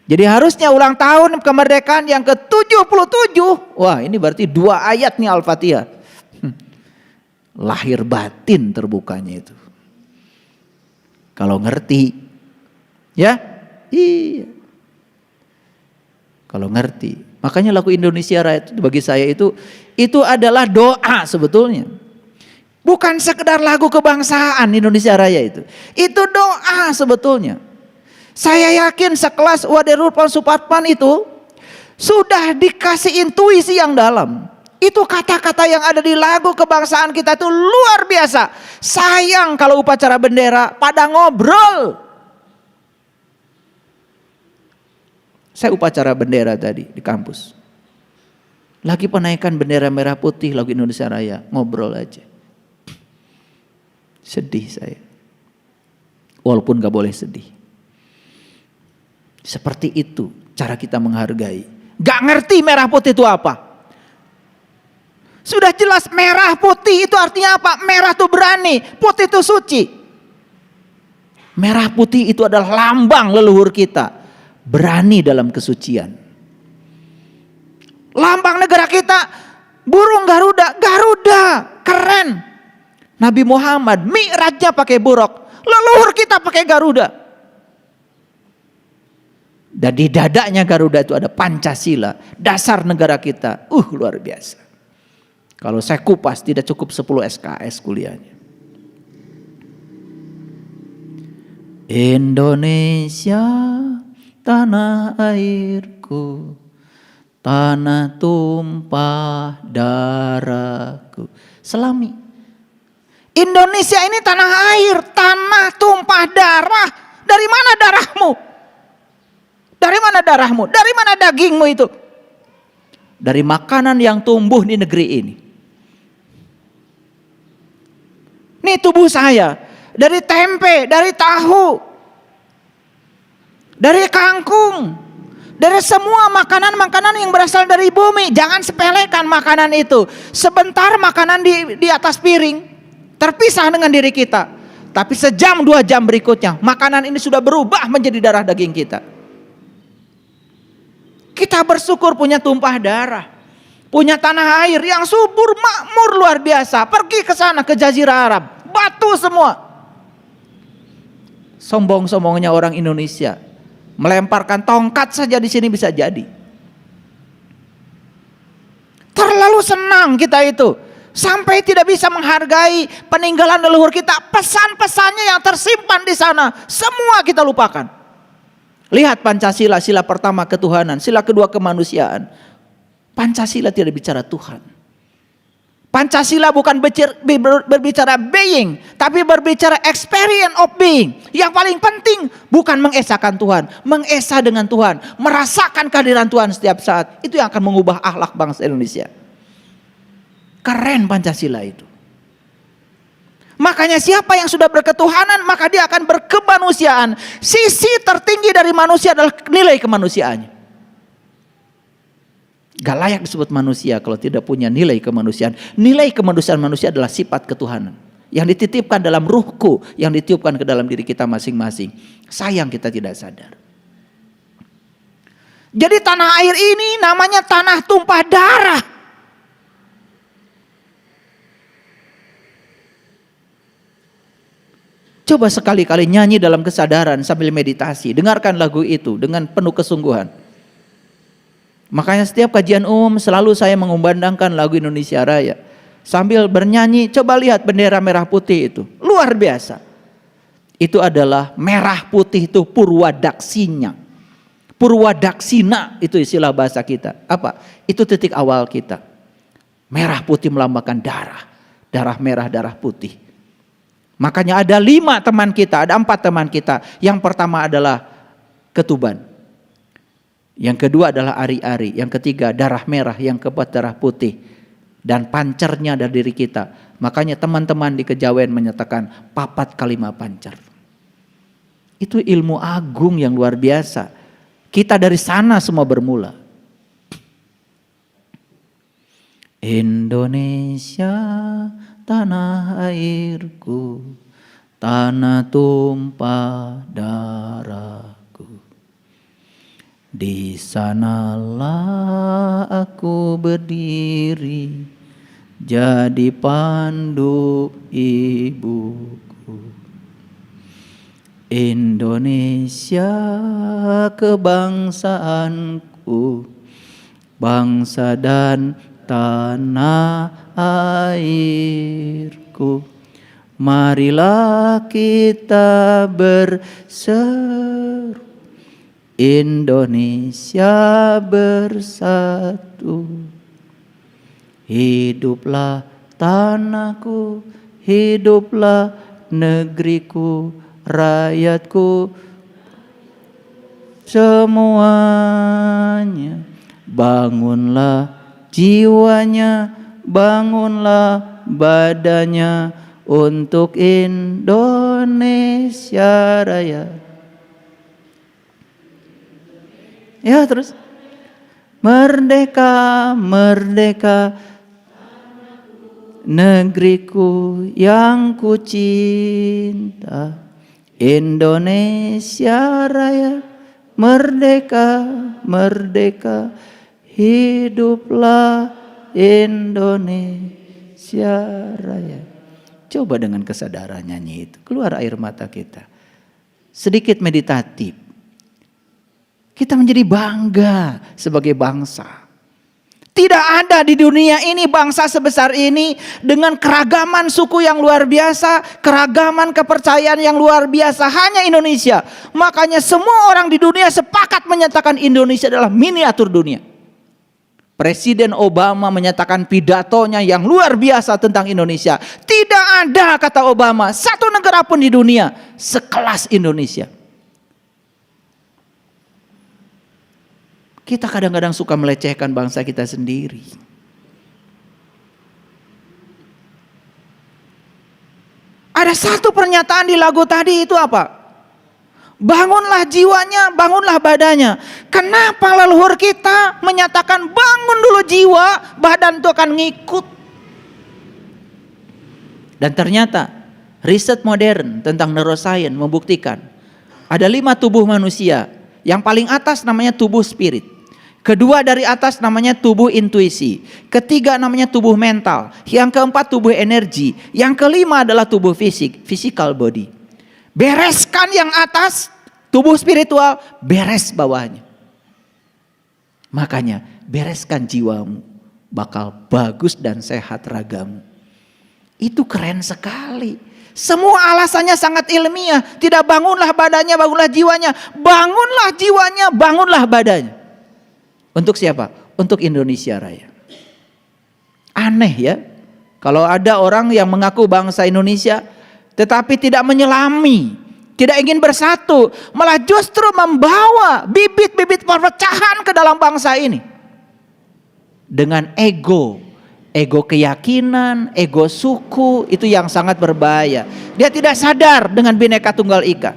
Jadi harusnya ulang tahun kemerdekaan yang ke-77. Wah, ini berarti 2 ayat nih Al-Fatihah. Lahir batin terbukanya itu. Kalau ngerti. Ya? Iya. Kalau ngerti. Makanya lagu Indonesia Raya itu bagi saya itu adalah doa sebetulnya. Bukan sekedar lagu kebangsaan Indonesia Raya itu. Itu doa sebetulnya. Saya yakin sekelas Waderupon Supratman itu sudah dikasih intuisi yang dalam. Itu kata-kata yang ada di lagu kebangsaan kita itu luar biasa. Sayang kalau upacara bendera pada ngobrol. Saya upacara bendera tadi di kampus. Lagi penaikan bendera merah putih lagu Indonesia Raya, ngobrol aja. Sedih saya. Walaupun gak boleh sedih. Seperti itu cara kita menghargai. Gak ngerti merah putih itu apa. Sudah jelas merah putih itu artinya apa? Merah itu berani, putih itu suci. Merah putih itu adalah lambang leluhur kita. Berani dalam kesucian. Lambang negara kita burung Garuda, Garuda keren. Nabi Muhammad mi'rajnya pakai buruk, leluhur kita pakai Garuda. Dan di dadanya Garuda itu ada Pancasila, dasar negara kita. Luar biasa. Kalau saya kupas tidak cukup 10 SKS kuliahnya. Indonesia tanah airku, tanah tumpah darahku. Selami. Indonesia ini tanah air, tanah tumpah darah. Dari mana darahmu? Dari mana darahmu? Dari mana dagingmu itu? Dari makanan yang tumbuh di negeri ini. Ini tubuh saya. Dari tempe, dari tahu. Dari kangkung, dari semua makanan-makanan yang berasal dari bumi. Jangan sepelekan makanan itu. Sebentar makanan di atas piring, terpisah dengan diri kita. Tapi sejam 2 jam berikutnya, makanan ini sudah berubah menjadi darah daging kita. Kita bersyukur punya tumpah darah, punya tanah air yang subur, makmur luar biasa. Pergi ke sana, ke Jazirah Arab, batu semua. Sombong-sombongnya orang Indonesia. Melemparkan tongkat saja di sini bisa jadi. Terlalu senang kita itu. Sampai tidak bisa menghargai peninggalan leluhur kita. Pesan-pesannya yang tersimpan di sana. Semua kita lupakan. Lihat Pancasila, sila pertama ketuhanan. Sila kedua kemanusiaan. Pancasila tidak bicara Tuhan. Pancasila bukan berbicara being, tapi berbicara experience of being. Yang paling penting bukan mengesahkan Tuhan, mengesah dengan Tuhan, merasakan kehadiran Tuhan setiap saat. Itu yang akan mengubah akhlak bangsa Indonesia. Keren Pancasila itu. Makanya siapa yang sudah berketuhanan, maka dia akan berkemanusiaan. Sisi tertinggi dari manusia adalah nilai kemanusiaannya. Gak layak disebut manusia kalau tidak punya nilai kemanusiaan. Nilai kemanusiaan manusia adalah sifat ketuhanan yang dititipkan dalam ruhku, yang ditiupkan ke dalam diri kita masing-masing. Sayang kita tidak sadar. Jadi tanah air ini namanya tanah tumpah darah. Coba sekali-kali nyanyi dalam kesadaran sambil meditasi. Dengarkan lagu itu dengan penuh kesungguhan. Makanya setiap kajian umum selalu saya mengumandangkan lagu Indonesia Raya. Sambil bernyanyi, coba lihat bendera merah putih itu. Luar biasa. Itu adalah merah putih itu purwadaksinya. Purwadaksina itu istilah bahasa kita. Apa? Itu titik awal kita. Merah putih melambangkan darah. Darah merah, darah putih. Makanya ada 5 teman kita, ada 4 teman kita. Yang pertama adalah ketuban. Yang kedua adalah ari-ari. Yang ketiga darah merah. Yang keempat darah putih. Dan pancernya dari diri kita. Makanya teman-teman di Kejawen menyatakan 4 kali 5 pancer. Itu ilmu agung yang luar biasa. Kita dari sana semua bermula. Indonesia tanah airku, tanah tumpah darahku. Di sanalah aku berdiri, jadi pandu ibuku. Indonesia kebangsaanku, bangsa dan tanah airku. Marilah kita berseru, Indonesia bersatu. Hiduplah tanahku, hiduplah negeriku, rakyatku semuanya. Bangunlah jiwanya, bangunlah badannya untuk Indonesia Raya. Ya terus. Merdeka, merdeka, negeriku yang ku cinta. Indonesia Raya, merdeka, merdeka, hiduplah Indonesia Raya. Coba dengan kesadaran nyanyi itu, keluar air mata kita. Sedikit meditatif. Kita menjadi bangga sebagai bangsa. Tidak ada di dunia ini bangsa sebesar ini dengan keragaman suku yang luar biasa, keragaman kepercayaan yang luar biasa, hanya Indonesia. Makanya semua orang di dunia sepakat menyatakan Indonesia adalah miniatur dunia. Presiden Obama menyatakan pidatonya yang luar biasa tentang Indonesia. Tidak ada, kata Obama, satu negara pun di dunia sekelas Indonesia. Kita kadang-kadang suka melecehkan bangsa kita sendiri. Ada satu pernyataan di lagu tadi itu apa? Bangunlah jiwanya, bangunlah badannya. Kenapa leluhur kita menyatakan bangun dulu jiwa, badan itu akan ngikut. Dan ternyata riset modern tentang neuroscience membuktikan ada 5 tubuh manusia. Yang paling atas namanya tubuh spirit. Kedua dari atas namanya tubuh intuisi. Ketiga namanya tubuh mental. Yang keempat tubuh energi. Yang kelima adalah tubuh fisik, physical body. Bereskan yang atas, tubuh spiritual, beres bawahnya. Makanya bereskan jiwamu, bakal bagus dan sehat ragamu. Itu keren sekali. Semua alasannya sangat ilmiah. Tidak bangunlah badannya, bangunlah jiwanya. Bangunlah jiwanya, bangunlah badannya. Untuk siapa? Untuk Indonesia Raya. Aneh ya. Kalau ada orang yang mengaku bangsa Indonesia tetapi tidak menyelami, tidak ingin bersatu, malah justru membawa bibit-bibit perpecahan ke dalam bangsa ini. Dengan ego keyakinan, ego suku, itu yang sangat berbahaya. Dia tidak sadar dengan Bhinneka Tunggal Ika.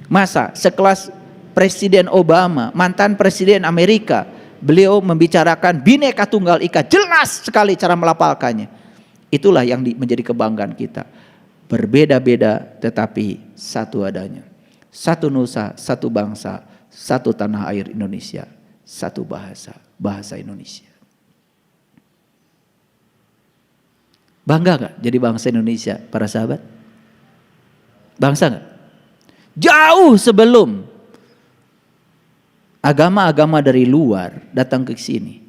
Masa sekelas Presiden Obama, mantan Presiden Amerika, beliau membicarakan Bhinneka Tunggal Ika, jelas sekali cara melafalkannya. Itulah yang menjadi kebanggaan kita. Berbeda-beda tetapi satu adanya. Satu nusa, satu bangsa, satu tanah air Indonesia. satu bahasa, bahasa Indonesia. Bangga gak jadi bangsa Indonesia para sahabat? Bangsa gak? Jauh sebelum agama-agama dari luar datang ke sini,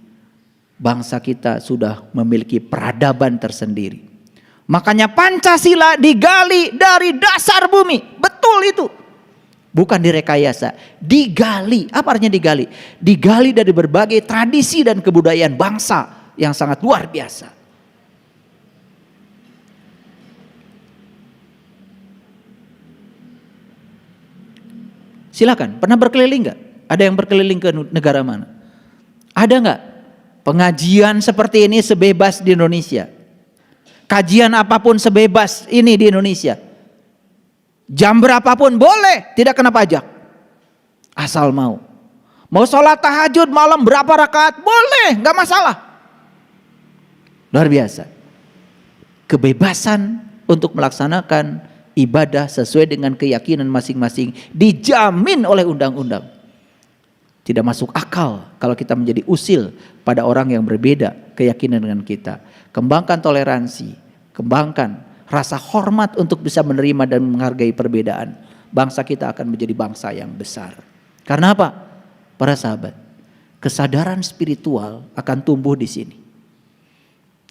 bangsa kita sudah memiliki peradaban tersendiri. Makanya Pancasila digali dari dasar bumi. Betul itu. Bukan direkayasa, digali. Apa artinya digali? Digali dari berbagai tradisi dan kebudayaan bangsa yang sangat luar biasa. Silakan, pernah berkeliling nggak? Ada yang berkeliling ke negara mana? Ada nggak pengajian seperti ini sebebas di Indonesia? Kajian apapun sebebas ini di Indonesia. Jam berapapun boleh, tidak kena pajak. Asal mau. Mau sholat tahajud malam berapa rakaat? Boleh, nggak masalah. Luar biasa. Kebebasan untuk melaksanakan ibadah sesuai dengan keyakinan masing-masing dijamin oleh undang-undang. Tidak masuk akal kalau kita menjadi usil pada orang yang berbeda keyakinan dengan kita. Kembangkan toleransi, kembangkan rasa hormat untuk bisa menerima dan menghargai perbedaan. Bangsa kita akan menjadi bangsa yang besar. Karena apa? Para sahabat, kesadaran spiritual akan tumbuh di sini.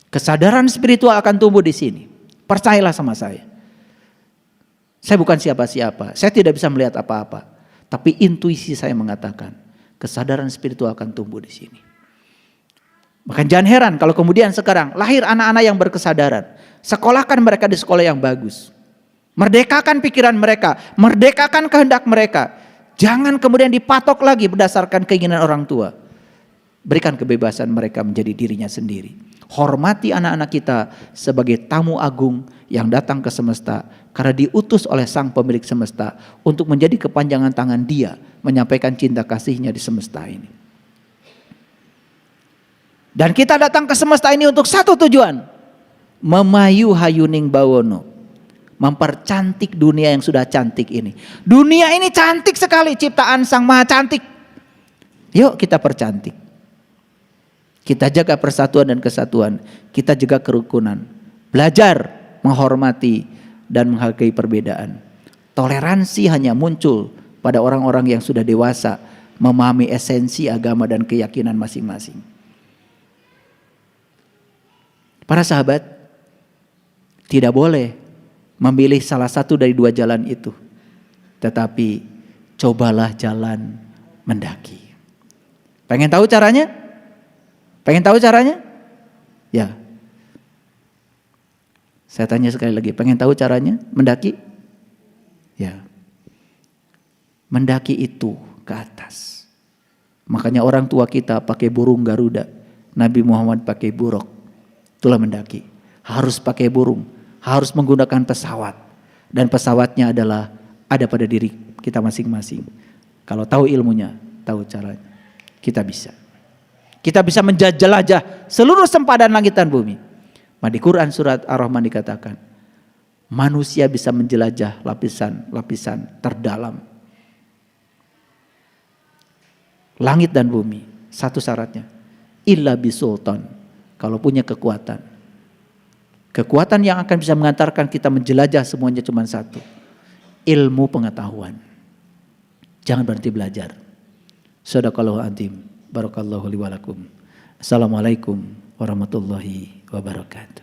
Kesadaran spiritual akan tumbuh di sini. Percayalah sama saya. Saya bukan siapa-siapa, saya tidak bisa melihat apa-apa. Tapi intuisi saya mengatakan, kesadaran spiritual akan tumbuh di sini. Maka jangan heran kalau kemudian sekarang lahir anak-anak yang berkesadaran. Sekolahkan mereka di sekolah yang bagus. Merdekakan pikiran mereka, merdekakan kehendak mereka. Jangan kemudian dipatok lagi berdasarkan keinginan orang tua. Berikan kebebasan mereka menjadi dirinya sendiri. Hormati anak-anak kita sebagai tamu agung yang datang ke semesta karena diutus oleh sang pemilik semesta untuk menjadi kepanjangan tangan dia menyampaikan cinta kasihnya di semesta ini. Dan kita datang ke semesta ini untuk satu tujuan, memayu hayuning bawono, mempercantik dunia yang sudah cantik ini. Dunia ini cantik sekali, ciptaan sang maha cantik. Yuk kita percantik. Kita jaga persatuan dan kesatuan, kita jaga kerukunan, belajar menghormati dan menghargai perbedaan. Toleransi hanya muncul pada orang-orang yang sudah dewasa, memahami esensi agama dan keyakinan masing-masing. Para sahabat, tidak boleh memilih salah satu dari dua jalan itu, tetapi cobalah jalan mendaki. Pengen tahu caranya? Pengen tahu caranya? Ya. Saya tanya sekali lagi, pengen tahu caranya mendaki? Ya. Mendaki itu ke atas. Makanya orang tua kita pakai burung Garuda, Nabi Muhammad pakai buruk. Itulah mendaki. Harus pakai burung, harus menggunakan pesawat. Dan pesawatnya adalah ada pada diri kita masing-masing. Kalau tahu ilmunya, tahu caranya, kita bisa. Kita bisa menjelajah seluruh sempadan langit dan bumi. Di Quran surat Ar-Rahman dikatakan, manusia bisa menjelajah lapisan-lapisan terdalam langit dan bumi. Satu syaratnya, illa bisultan, kalau punya kekuatan. Kekuatan yang akan bisa mengantarkan kita menjelajah semuanya cuma satu, ilmu pengetahuan. Jangan berhenti belajar. Shadaqallahu adzim. Barakallahu li wa lakum. Assalamualaikum warahmatullahi wabarakatuh.